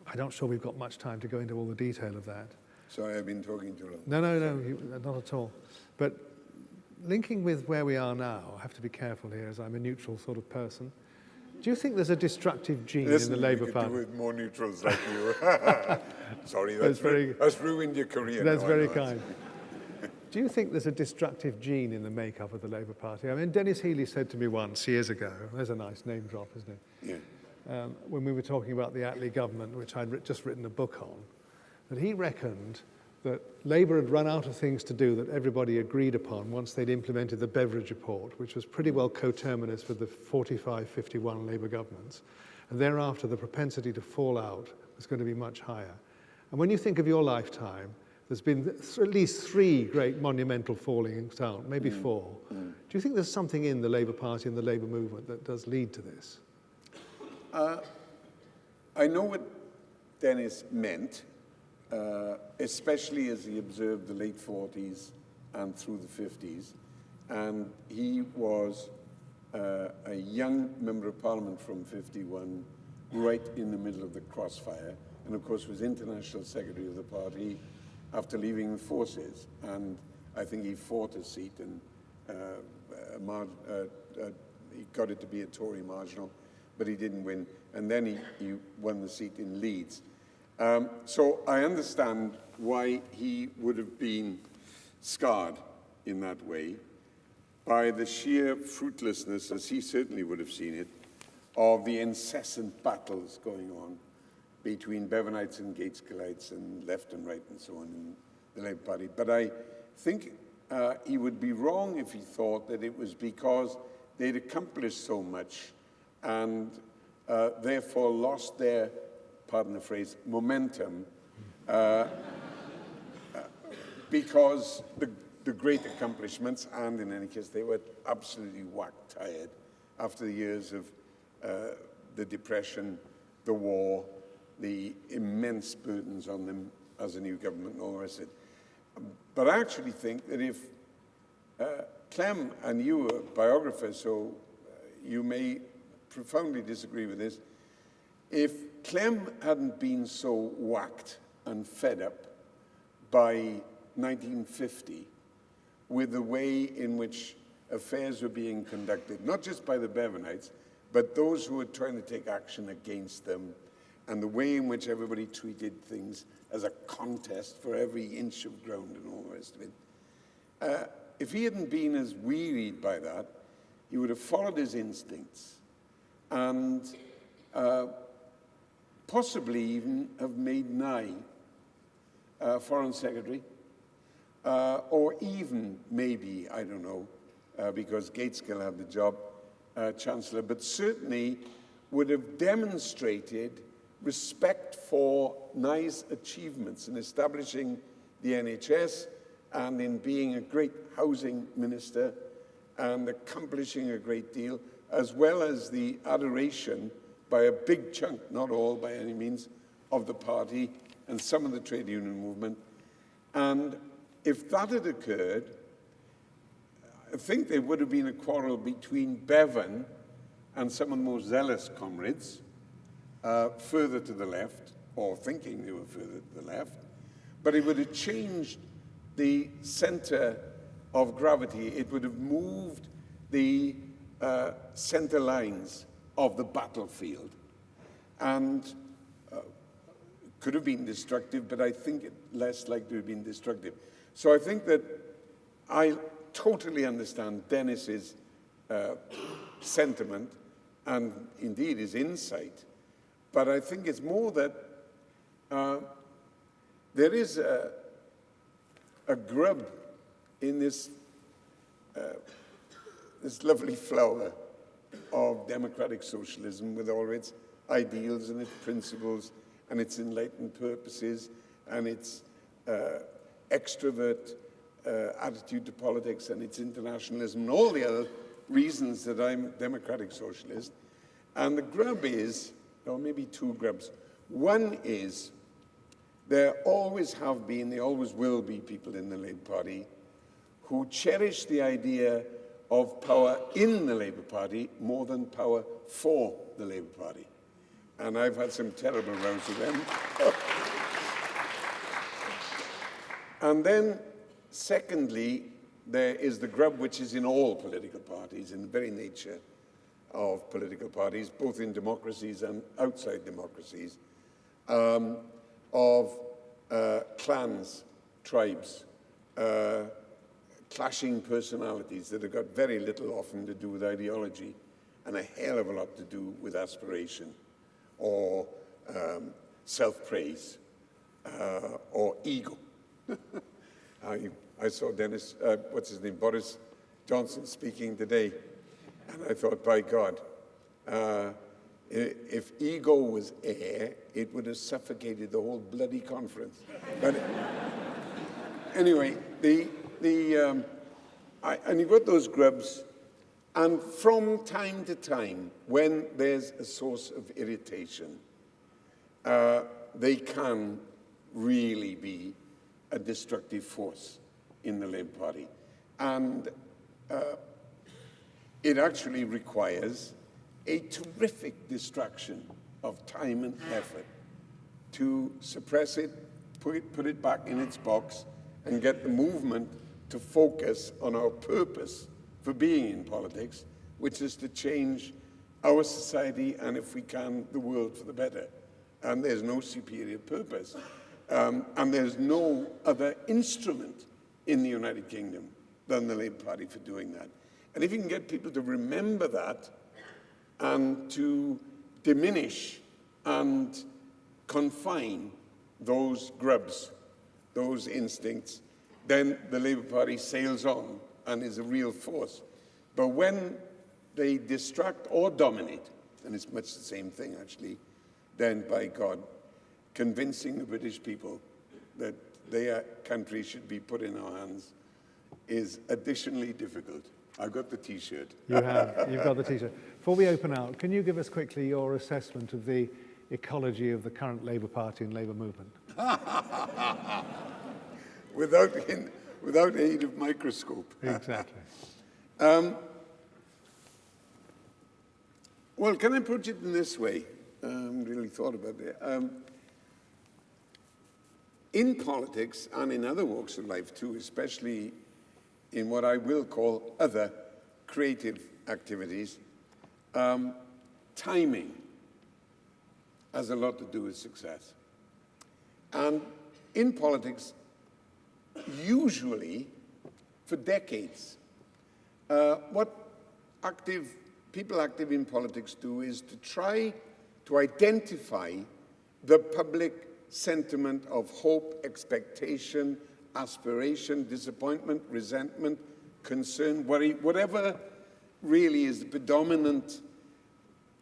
I'm not sure we've got much time to go into all the detail of that. Sorry, I've been talking too long. No, not at all. But linking with where we are now, I have to be careful here as I'm a neutral sort of person. Do you think there's a destructive gene in the Labour Party? Do with more neutrals like you. Sorry, that's ruined your career. That's very kind. Do you think there's a destructive gene in the makeup of the Labour Party? I mean, Dennis Healey said to me once, years ago, there's a nice name drop, isn't it? Yeah. When we were talking about the Attlee government, which I'd just written a book on, that he reckoned that Labour had run out of things to do that everybody agreed upon once they'd implemented the Beveridge Report, which was pretty well coterminous with the 45-51 Labour governments. And thereafter, the propensity to fall out was going to be much higher. And when you think of your lifetime, there's been at least 3 great monumental fallings out, maybe 4. Do you think there's something in the Labour Party and the Labour movement that does lead to this? I know what Dennis meant, especially as he observed the late 40s and through the 50s. And he was a young member of Parliament from 51, right in the middle of the crossfire, and of course was International Secretary of the party after leaving the forces. And I think he fought a seat and he got it to be a Tory marginal, but he didn't win. And then he won the seat in Leeds. So I understand why he would have been scarred in that way by the sheer fruitlessness, as he certainly would have seen it, of the incessant battles going on between Bevanites and Gateskielites and left and right and so on in the Labour Party. But I think he would be wrong if he thought that it was because they'd accomplished so much and therefore lost their, pardon the phrase, momentum, because the great accomplishments, and in any case, they were absolutely whack-tired after the years of the Depression, the war, the immense burdens on them as a new government and all the rest of it. But I actually think that if Clem, and you are biographers, so you may profoundly disagree with this, if Clem hadn't been so whacked and fed up by 1950 with the way in which affairs were being conducted, not just by the Bevanites, but those who were trying to take action against them, and the way in which everybody treated things as a contest for every inch of ground and all the rest of it. If he hadn't been as wearied by that, he would have followed his instincts and possibly even have made Nye Foreign Secretary, or even maybe, I don't know, because Gateskill had the job, Chancellor, but certainly would have demonstrated respect for Nye's achievements in establishing the NHS and in being a great housing minister and accomplishing a great deal, as well as the adoration by a big chunk, not all by any means, of the party and some of the trade union movement. And if that had occurred, I think there would have been a quarrel between Bevan and some of the most zealous comrades, further to the left, or thinking they were further to the left, but it would have changed the center of gravity. It would have moved the center lines of the battlefield, and could have been destructive, but I think it less likely to have been destructive. So I think that I totally understand Dennis's sentiment and indeed his insight, but I think it's more that there is a grub in this this lovely flower of democratic socialism with all its ideals and its principles and its enlightened purposes and its extrovert attitude to politics and its internationalism and all the other reasons that I'm a democratic socialist. And the grub is, or maybe two grubs. One is there always have been, there always will be people in the Labour Party who cherish the idea of power in the Labour Party more than power for the Labour Party. And I've had some terrible rows with them. And then, secondly, there is the grub which is in all political parties, in the very nature of political parties, both in democracies and outside democracies, of clans, tribes, clashing personalities that have got very little often to do with ideology and a hell of a lot to do with aspiration or self-praise or ego. I saw Boris Johnson speaking today, and I thought, by God, if ego was air, it would have suffocated the whole bloody conference. But anyway, and you've got those grubs, and from time to time, when there's a source of irritation, they can really be a destructive force in the Labour Party. And it actually requires a terrific distraction of time and effort to suppress it, put it back in its box, and get the movement to focus on our purpose for being in politics, which is to change our society and, if we can, the world for the better. And there's no superior purpose. And there's no other instrument in the United Kingdom than the Labour Party for doing that. And if you can get people to remember that and to diminish and confine those grubs, those instincts, then the Labour Party sails on and is a real force. But when they distract or dominate, and it's much the same thing actually, then by God, convincing the British people that their country should be put in our hands is additionally difficult. I've got the T-shirt. You have. You've got the T-shirt. Before we open out, can you give us quickly your assessment of the ecology of the current Labour Party and Labour movement? Without aid of microscope. Exactly. Well, can I approach it in this way? I haven't really thought about it. In politics and in other walks of life too, especially in what I will call other creative activities, timing has a lot to do with success. And in politics, usually for decades, what people active in politics do is to try to identify the public sentiment of hope, expectation, aspiration, disappointment, resentment, concern, worry, whatever really is the predominant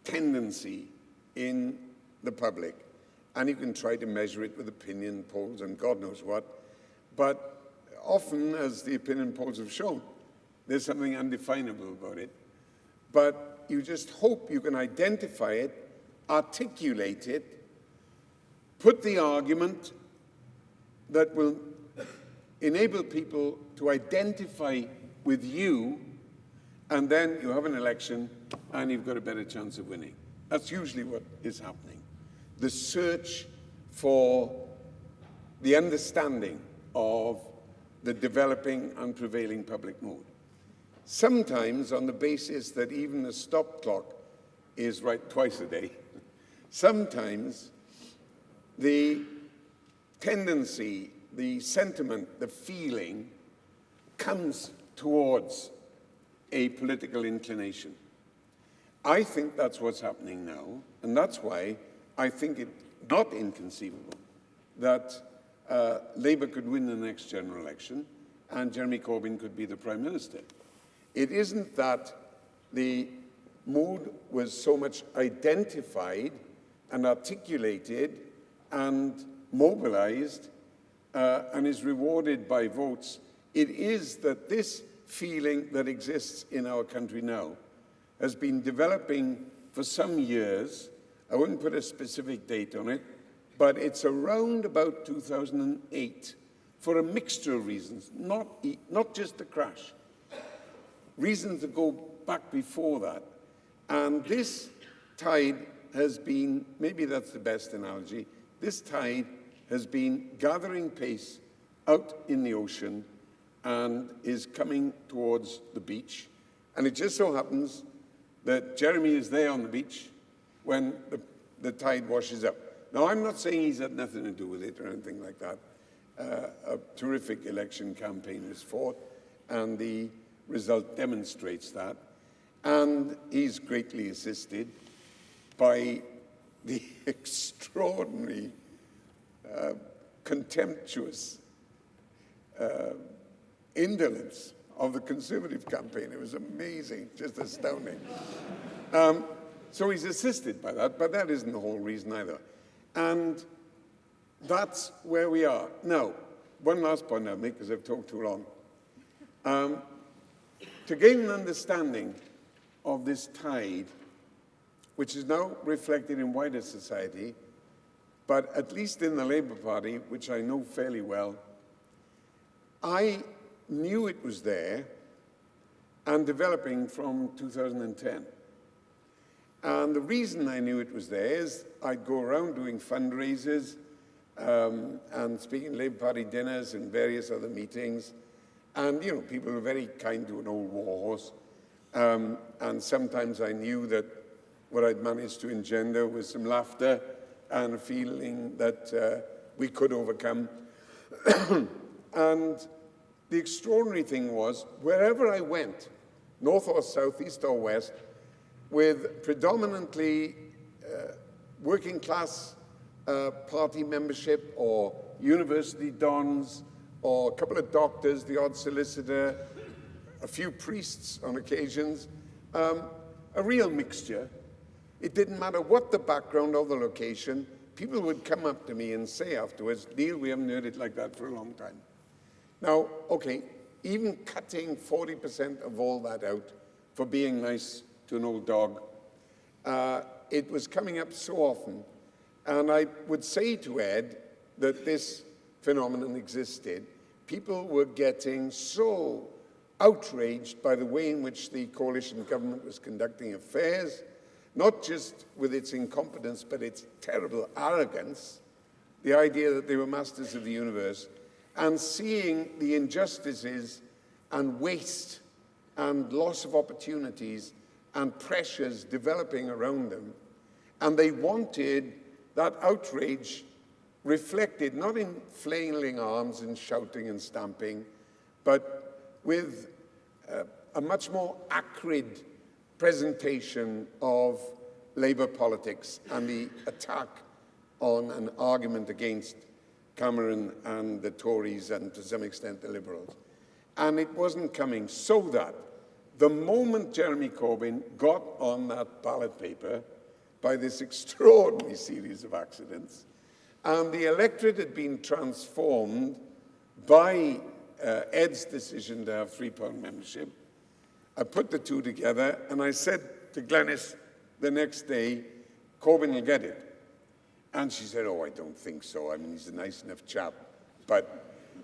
tendency in the public. And you can try to measure it with opinion polls and God knows what. But often, as the opinion polls have shown, there's something undefinable about it. But you just hope you can identify it, articulate it, put the argument that will enable people to identify with you, and then you have an election and you've got a better chance of winning. That's usually what is happening. The search for the understanding of the developing and prevailing public mood. Sometimes on the basis that even the stop clock is right twice a day. Sometimes the tendency, the sentiment, the feeling comes towards a political inclination. I think that's what's happening now, and that's why I think it not inconceivable that Labour could win the next general election and Jeremy Corbyn could be the Prime Minister. It isn't that the mood was so much identified and articulated and mobilized and is rewarded by votes. It is that this feeling that exists in our country now has been developing for some years. I wouldn't put a specific date on it, but it's around about 2008 for a mixture of reasons, not just the crash, reasons that go back before that. And this tide has been, maybe that's the best analogy, this tide has been gathering pace out in the ocean and is coming towards the beach. And it just so happens that Jeremy is there on the beach when the tide washes up. Now, I'm not saying he's had nothing to do with it or anything like that. A terrific election campaign was fought, and the result demonstrates that. And he's greatly assisted by the extraordinary, contemptuous indolence of the Conservative campaign. It was amazing, just astounding. So he's assisted by that, but that isn't the whole reason either. And that's where we are. Now, one last point I'll make, because I've talked too long. To gain an understanding of this tide, which is now reflected in wider society, but at least in the Labour Party, which I know fairly well, I knew it was there and developing from 2010. And the reason I knew it was there is I'd go around doing fundraisers and speaking at Labour Party dinners and various other meetings. And, you know, people were very kind to an old warhorse. And sometimes I knew that what I'd managed to engender was some laughter and a feeling that we could overcome. And the extraordinary thing was, wherever I went, north or south, east or west, with predominantly working class party membership or university dons or a couple of doctors, the odd solicitor, a few priests on occasions, a real mixture. It didn't matter what the background or the location. People would come up to me and say afterwards, Neil, we haven't heard it like that for a long time. Now, okay, even cutting 40% of all that out for being nice to an old dog, it was coming up so often. And I would say to Ed that this phenomenon existed. People were getting so outraged by the way in which the coalition government was conducting affairs, not just with its incompetence, but its terrible arrogance, the idea that they were masters of the universe, and seeing the injustices and waste and loss of opportunities and pressures developing around them. And they wanted that outrage reflected not in flailing arms and shouting and stamping, but with a much more acrid presentation of Labour politics and the attack on an argument against Cameron and the Tories and to some extent the Liberals. And it wasn't coming, so that the moment Jeremy Corbyn got on that ballot paper, by this extraordinary series of accidents, and the electorate had been transformed by Ed's decision to have £3 membership, I put the two together and I said to Glenys the next day, Corbyn will get it. And she said, oh, I don't think so. I mean, he's a nice enough chap.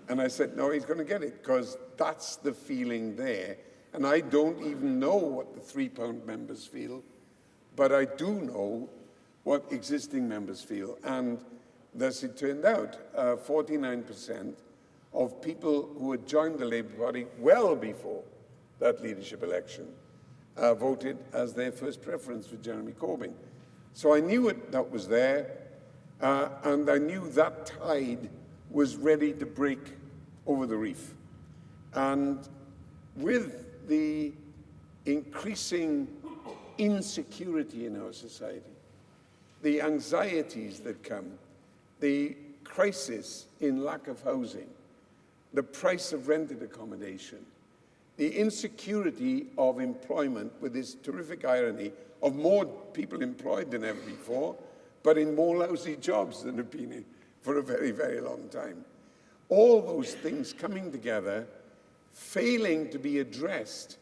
And I said, no, he's going to get it, because that's the feeling there. And I don't even know what the £3 members feel, but I do know what existing members feel. And thus it turned out, 49% of people who had joined the Labour Party well before that leadership election voted as their first preference for Jeremy Corbyn. So I knew that was there, and I knew that tide was ready to break over the reef. And with the increasing insecurity in our society, the anxieties that come, the crisis in lack of housing, the price of rented accommodation, the insecurity of employment with this terrific irony of more people employed than ever before, but in more lousy jobs than have been in for a very, very long time. All those things coming together, failing to be addressed,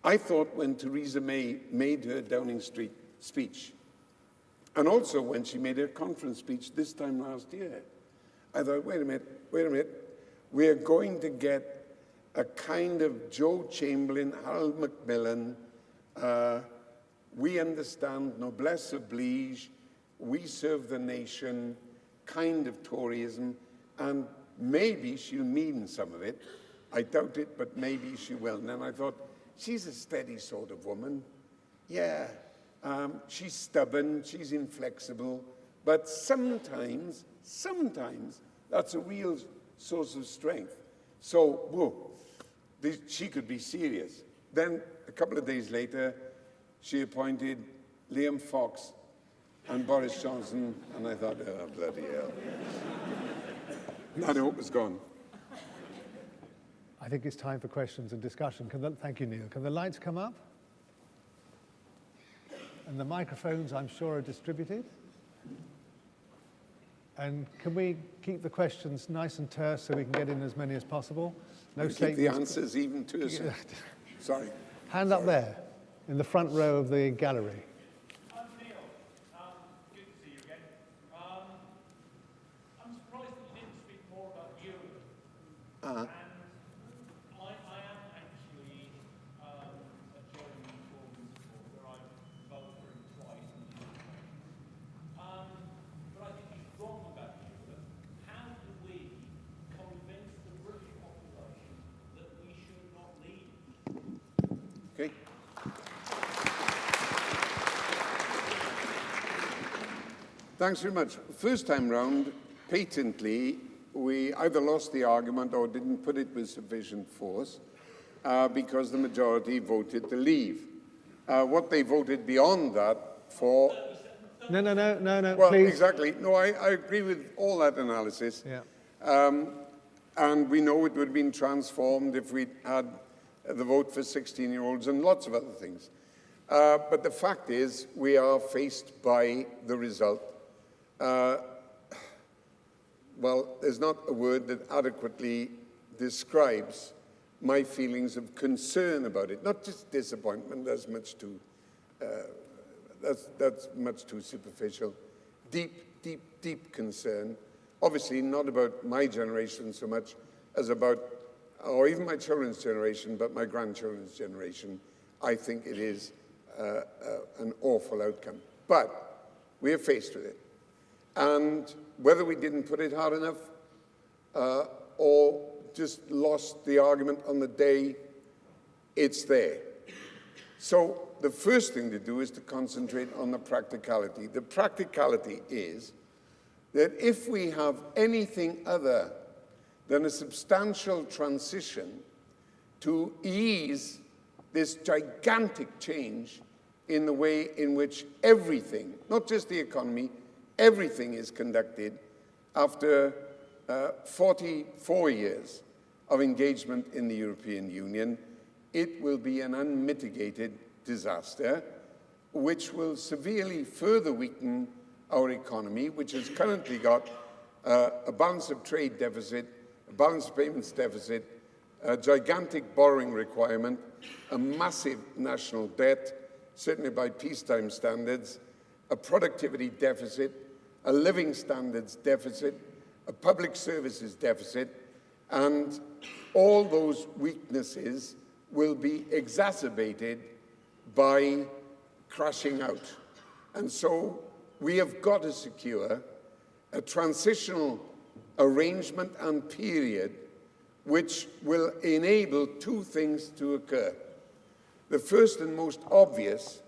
I thought, when Theresa May made her Downing Street speech, and also when she made her conference speech this time last year. I thought, wait a minute, we're going to get a kind of Joe Chamberlain, Harold Macmillan, we understand, noblesse oblige, we serve the nation, kind of Toryism, and maybe she'll mean some of it. I doubt it, but maybe she will. And then I thought, she's a steady sort of woman. Yeah, she's stubborn, she's inflexible, but sometimes that's a real source of strength. So, whoa, she could be serious. Then, a couple of days later, she appointed Liam Fox and Boris Johnson, and I thought, oh, bloody hell. That hope was gone. I think it's time for questions and discussion. Thank you, Neil. Can the lights come up? And the microphones, I'm sure, are distributed. And can we keep the questions nice and terse so we can get in as many as possible? No keep the answers even to us. Sorry. Hand up there, in the front row of the gallery. Neil, good to see you again. I'm surprised that you didn't speak more about Europe. And I am actually a German Corbyn supporter. I've voted for him twice in the UK. But I think he's wrong about Europe. How do we convince the British population that we should not leave? Okay. Thanks very much. First time round, patently, we either lost the argument or didn't put it with sufficient force because the majority voted to leave. What they voted beyond that for... No, well, please. Exactly. No, I agree with all that analysis. Yeah. And we know it would have been transformed if we'd had the vote for 16-year-olds and lots of other things. But the fact is, we are faced by the result. Well, there's not a word that adequately describes my feelings of concern about it. Not just disappointment, that's much too superficial. Deep concern. Obviously not about my generation so much as about, or even my children's generation, but my grandchildren's generation. I think it is an awful outcome. But we are faced with it. And whether we didn't put it hard enough or just lost the argument on the day, it's there. So the first thing to do is to concentrate on the practicality. The practicality is that if we have anything other than a substantial transition to ease this gigantic change in the way in which everything, not just the economy, everything is conducted after 44 years of engagement in the European Union, it will be an unmitigated disaster, which will severely further weaken our economy, which has currently got a balance of trade deficit, a balance of payments deficit, a gigantic borrowing requirement, a massive national debt, certainly by peacetime standards, a productivity deficit, a living standards deficit, a public services deficit, and all those weaknesses will be exacerbated by crashing out. And so we have got to secure a transitional arrangement and period which will enable two things to occur. The first and most obvious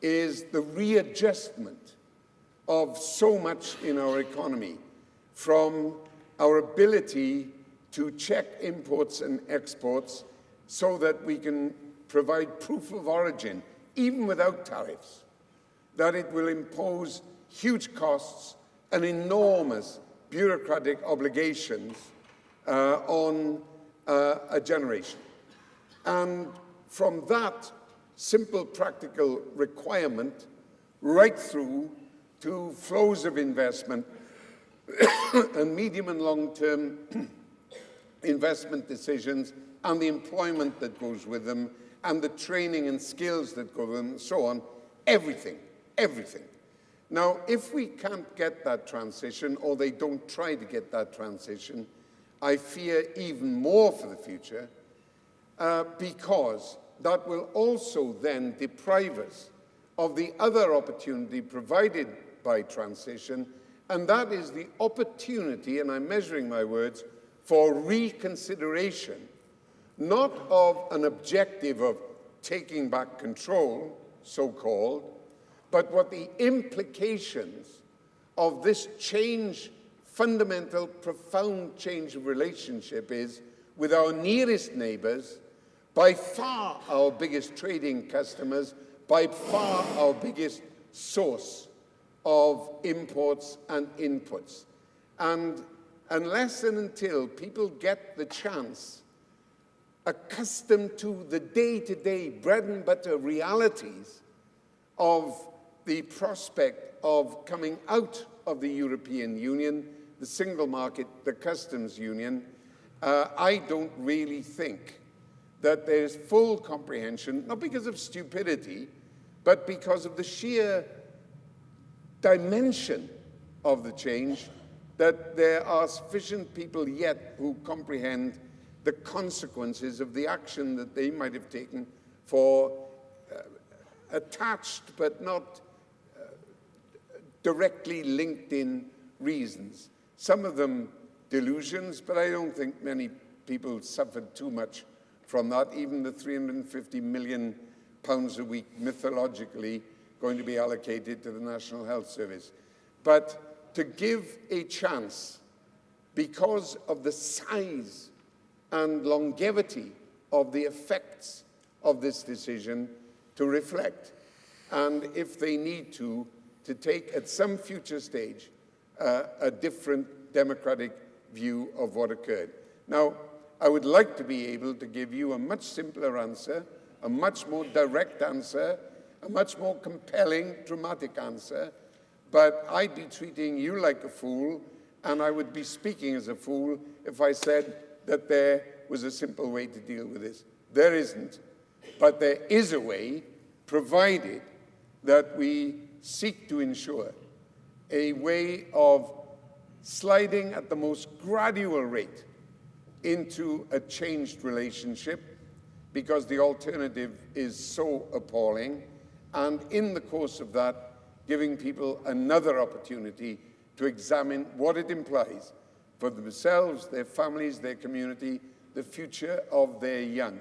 is the readjustment of so much in our economy, from our ability to check imports and exports so that we can provide proof of origin, even without tariffs, that it will impose huge costs and enormous bureaucratic obligations on a generation. And from that simple practical requirement right through to flows of investment and medium and long-term investment decisions and the employment that goes with them and the training and skills that go with them and so on, everything, everything. Now, if we can't get that transition or they don't try to get that transition, I fear even more for the future because that will also then deprive us of the other opportunity provided by transition, and that is the opportunity, and I'm measuring my words, for reconsideration, not of an objective of taking back control, so-called, but what the implications of this change, fundamental, profound change of relationship is with our nearest neighbors, by far our biggest trading customers, by far our biggest source of imports and inputs. And unless and until people get the chance, accustomed to the day-to-day bread and butter realities of the prospect of coming out of the European Union, the single market, the customs union, I don't really think that there's full comprehension, not because of stupidity, but because of the sheer dimension of the change, that there are sufficient people yet who comprehend the consequences of the action that they might have taken for attached but not directly linked in reasons. Some of them delusions, but I don't think many people suffered too much from that. Even the £350 million a week mythologically going to be allocated to the National Health Service. But to give a chance, because of the size and longevity of the effects of this decision, to reflect, and if they need to take at some future stage a different democratic view of what occurred. Now, I would like to be able to give you a much simpler answer, a much more direct answer, a much more compelling, dramatic answer, but I'd be treating you like a fool, and I would be speaking as a fool if I said that there was a simple way to deal with this. There isn't, but there is a way, provided that we seek to ensure a way of sliding at the most gradual rate into a changed relationship, because the alternative is so appalling, and in the course of that, giving people another opportunity to examine what it implies for themselves, their families, their community, the future of their young,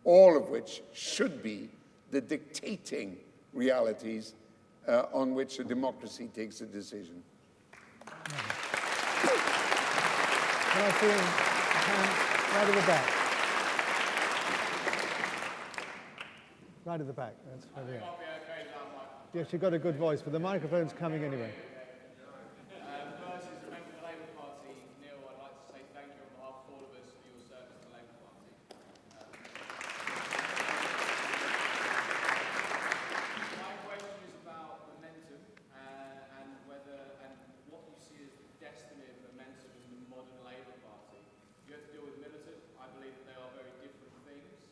all of which should be the dictating realities on which a democracy takes a decision. Can I see him right at the back? Right at the back. That's where we are. Yes, you've got a good voice, but the microphone's coming anyway. First, as a member of the Labour Party, Neil, I'd like to say thank you on behalf of all of us for your service to the Labour Party. My question is about momentum and what you see as the destiny of momentum in the modern Labour Party. You have to deal with militant. I believe that they are very different things,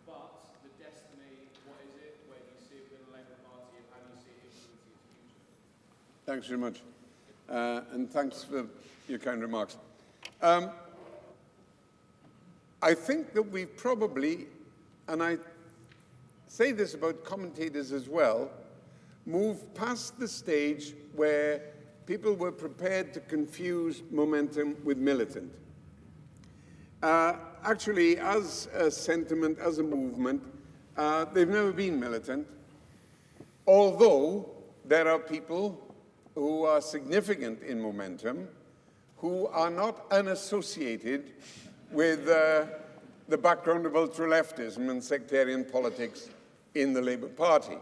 but the destiny, what is it? Where do you see it within the Labour Party, and how do you see it influencing its future? Thanks very much. And thanks for your kind remarks. I think that we've probably, and I say this about commentators as well, moved past the stage where people were prepared to confuse momentum with militant. Actually, as a sentiment, as a movement, they've never been militant, although there are people who are significant in momentum who are not unassociated with the background of ultra-leftism and sectarian politics in the Labour Party.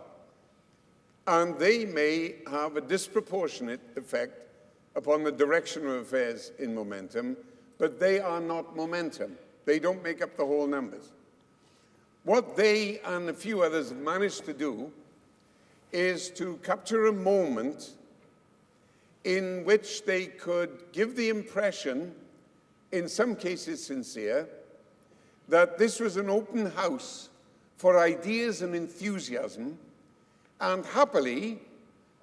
And they may have a disproportionate effect upon the direction of affairs in momentum, but they are not momentum. They don't make up the whole numbers. What they and a few others have managed to do is to capture a moment in which they could give the impression, in some cases sincere, that this was an open house for ideas and enthusiasm, and happily,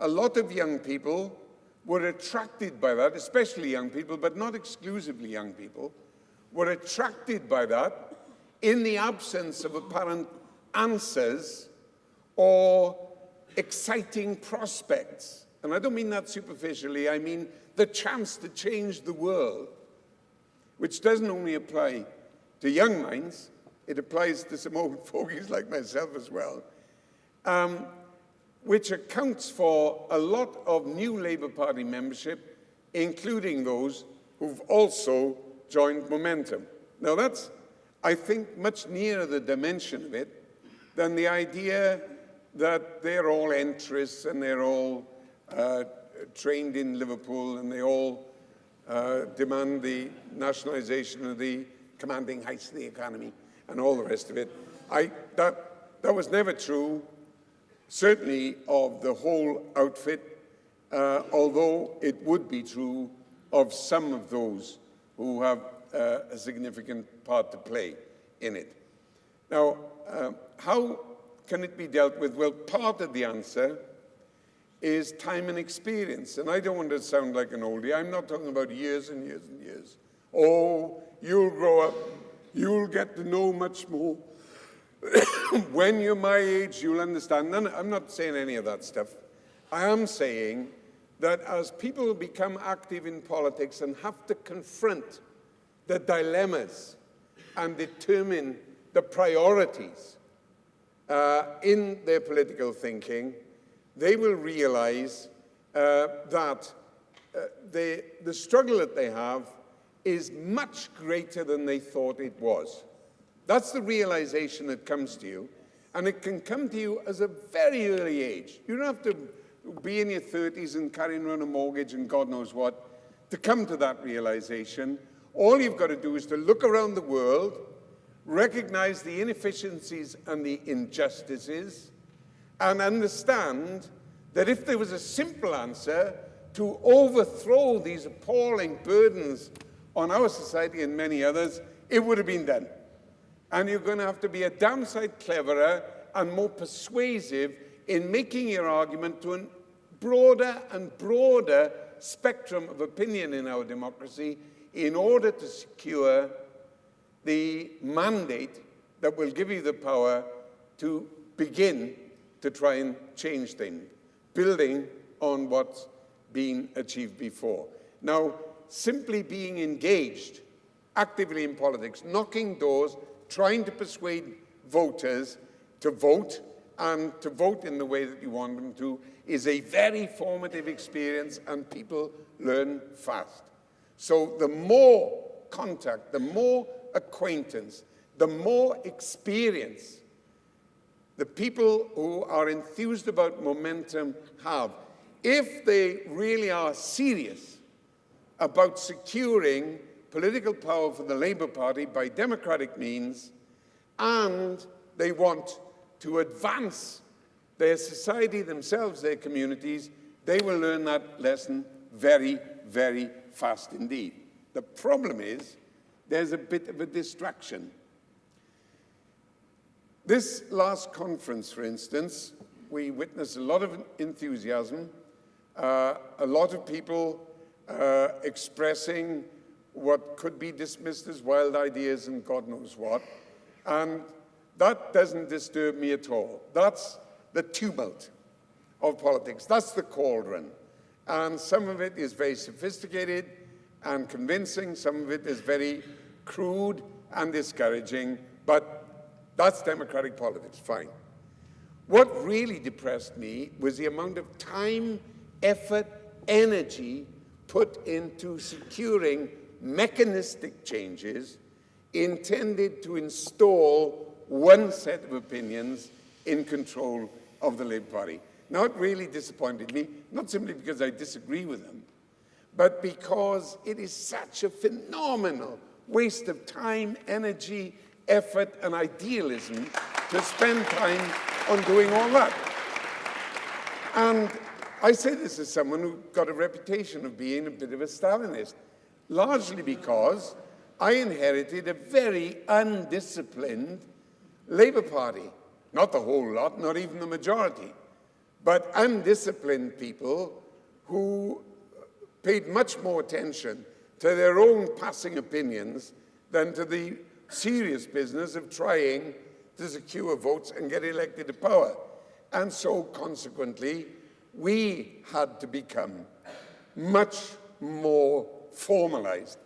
a lot of young people were attracted by that, especially young people, but not exclusively young people, were attracted by that in the absence of apparent answers or exciting prospects. And I don't mean that superficially, I mean the chance to change the world, which doesn't only apply to young minds, it applies to some old fogies like myself as well, which accounts for a lot of new Labour Party membership, including those who've also joined Momentum. Now that's, I think, much nearer the dimension of it than the idea that they're all enterists and they're all trained in Liverpool and they all demand the nationalisation of the commanding heights of the economy and all the rest of it. That was never true, certainly of the whole outfit, although it would be true of some of those who have a significant part to play in it. Now, how can it be dealt with? Well, part of the answer is time and experience. And I don't want to sound like an oldie. I'm not talking about years and years and years. Oh, you'll grow up, you'll get to know much more. When you're my age, you'll understand. No, I'm not saying any of that stuff. I am saying that as people become active in politics and have to confront the dilemmas and determine the priorities in their political thinking, they will realize that the struggle that they have is much greater than they thought it was. That's the realization that comes to you, and it can come to you as a very early age. You don't have to be in your 30s and carrying around a mortgage and God knows what to come to that realization. All you've got to do is to look around the world, recognize the inefficiencies and the injustices, and understand that if there was a simple answer to overthrow these appalling burdens on our society and many others, it would have been done. And you're going to have to be a damn sight cleverer and more persuasive in making your argument to a broader and broader spectrum of opinion in our democracy in order to secure the mandate that will give you the power to begin to try and change things, building on what's been achieved before. Now, simply being engaged actively in politics, knocking doors, trying to persuade voters to vote and to vote in the way that you want them to is a very formative experience, and people learn fast. So the more contact, the more acquaintance, the more experience the people who are enthused about momentum have, if they really are serious about securing political power for the Labour Party by democratic means, and they want to advance their society, themselves, their communities, they will learn that lesson very, very fast indeed. The problem is there's a bit of a distraction. This last conference, for instance, we witnessed a lot of enthusiasm, a lot of people expressing what could be dismissed as wild ideas and God knows what. And that doesn't disturb me at all. That's the tumult of politics. That's the cauldron. And some of it is very sophisticated and convincing. Some of it is very crude and discouraging. But that's democratic politics, fine. What really depressed me was the amount of time, effort, energy put into securing mechanistic changes intended to install one set of opinions in control of the Labour Party. Now, it really disappointed me, not simply because I disagree with them, but because it is such a phenomenal waste of time, energy, effort and idealism to spend time on doing all that. And I say this as someone who got a reputation of being a bit of a Stalinist, largely because I inherited a very undisciplined Labour Party. Not the whole lot, not even the majority, but undisciplined people who paid much more attention to their own passing opinions than to the serious business of trying to secure votes and get elected to power. And so, consequently, we had to become much more formalized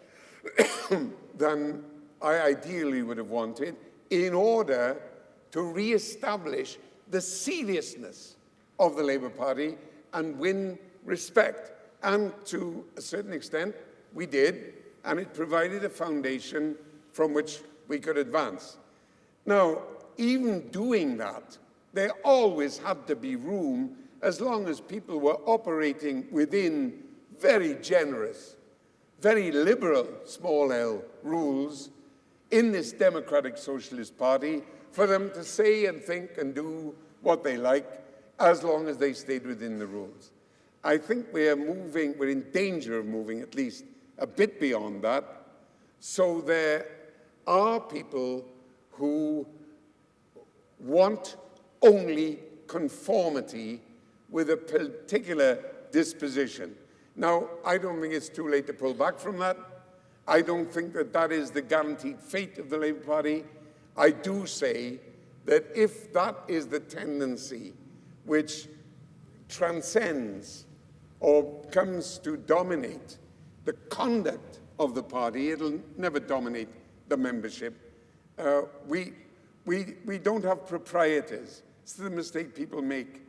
than I ideally would have wanted in order to re-establish the seriousness of the Labour Party and win respect. And to a certain extent, we did, and it provided a foundation from which we could advance. Now, even doing that, there always had to be room, as long as people were operating within very generous, very liberal, small L, rules in this Democratic Socialist Party, for them to say and think and do what they like, as long as they stayed within the rules. I think we're in danger of moving at least a bit beyond that. So there are people who want only conformity with a particular disposition. Now, I don't think it's too late to pull back from that. I don't think that that is the guaranteed fate of the Labour Party. I do say that if that is the tendency which transcends or comes to dominate the conduct of the party, it'll never dominate the membership. We don't have proprietors. It's the mistake people make.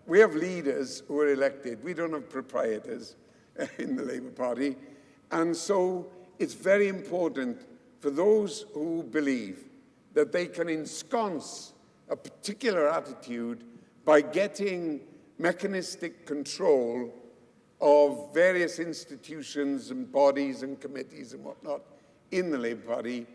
We have leaders who are elected. We don't have proprietors in the Labour Party. And so it's very important for those who believe that they can ensconce a particular attitude by getting mechanistic control of various institutions and bodies and committees and whatnot in the Labour Party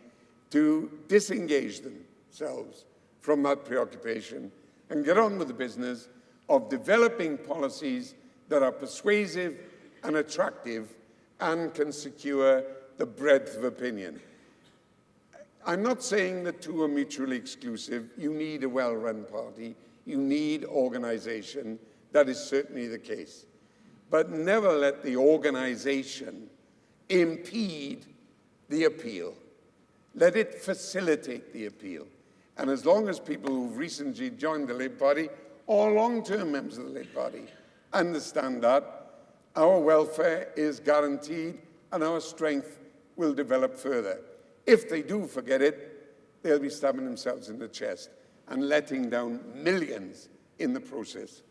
to disengage themselves from that preoccupation and get on with the business of developing policies that are persuasive and attractive and can secure the breadth of opinion. I'm not saying the two are mutually exclusive. You need a well-run party. You need organization. That is certainly the case. But never let the organization impede the appeal. Let it facilitate the appeal. And as long as people who've recently joined the Labour Party or long-term members of the Labour Party understand that, our welfare is guaranteed and our strength will develop further. If they do forget it, they'll be stabbing themselves in the chest and letting down millions in the process.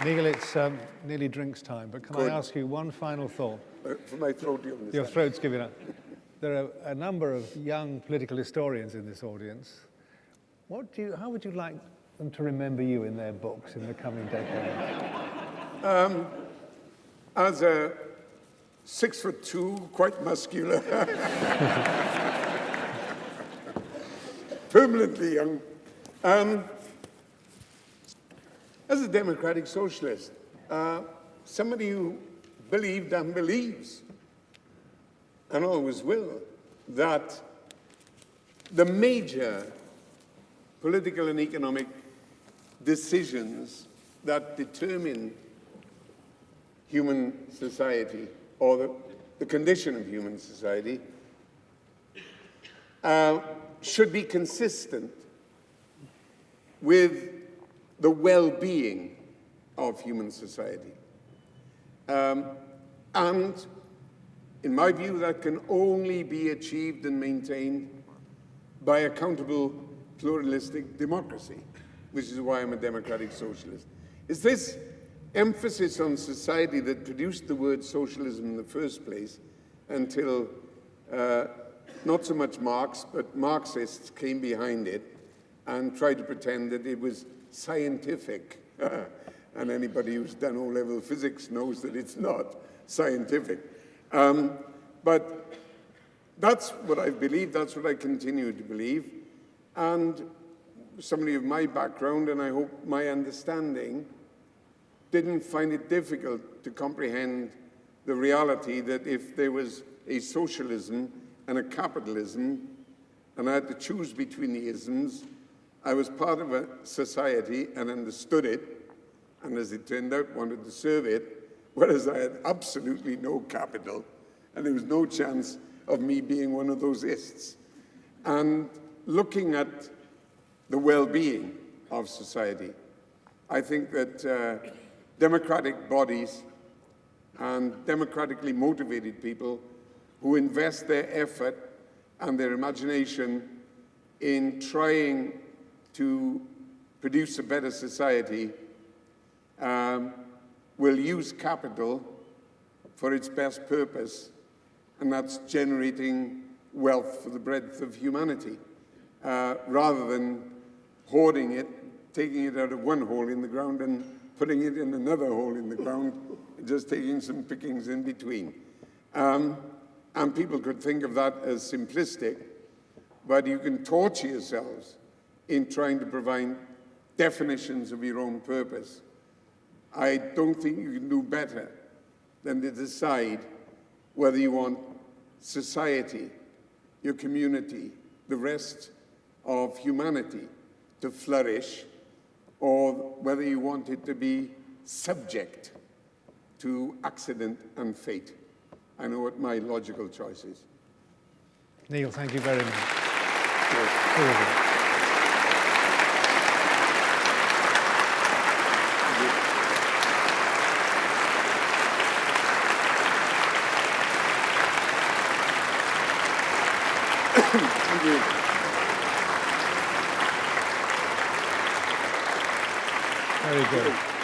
Neil, it's nearly drinks time, but can I ask you one final thought? For my throat, you understand? Your throat's giving up. There are a number of young political historians in this audience. How would you like them to remember you in their books in the coming decades? As a 6'2", quite muscular, permanently young, as a democratic socialist, somebody who believed and believes, and always will, that the major political and economic decisions that determine human society, or the condition of human society, should be consistent with the well-being of human society. And in my view, that can only be achieved and maintained by accountable pluralistic democracy, which is why I'm a democratic socialist. It's this emphasis on society that produced the word socialism in the first place until not so much Marx, but Marxists came behind it and tried to pretend that it was scientific and anybody who's done O-level physics knows that it's not scientific. But that's what I believe, that's what I continue to believe. And somebody of my background, and I hope my understanding, didn't find it difficult to comprehend the reality that if there was a socialism and a capitalism, and I had to choose between the isms, I was part of a society and understood it, and as it turned out, wanted to serve it, whereas I had absolutely no capital, and there was no chance of me being one of those ists. And looking at the well-being of society, I think that democratic bodies and democratically motivated people who invest their effort and their imagination in trying to produce a better society will use capital for its best purpose, and that's generating wealth for the breadth of humanity, rather than hoarding it, taking it out of one hole in the ground and putting it in another hole in the ground, just taking some pickings in between. And people could think of that as simplistic, but you can torture yourselves in trying to provide definitions of your own purpose. I don't think you can do better than to decide whether you want society, your community, the rest of humanity to flourish, or whether you want it to be subject to accident and fate. I know what my logical choice is. Neil, thank you very much. Thank you. Very good.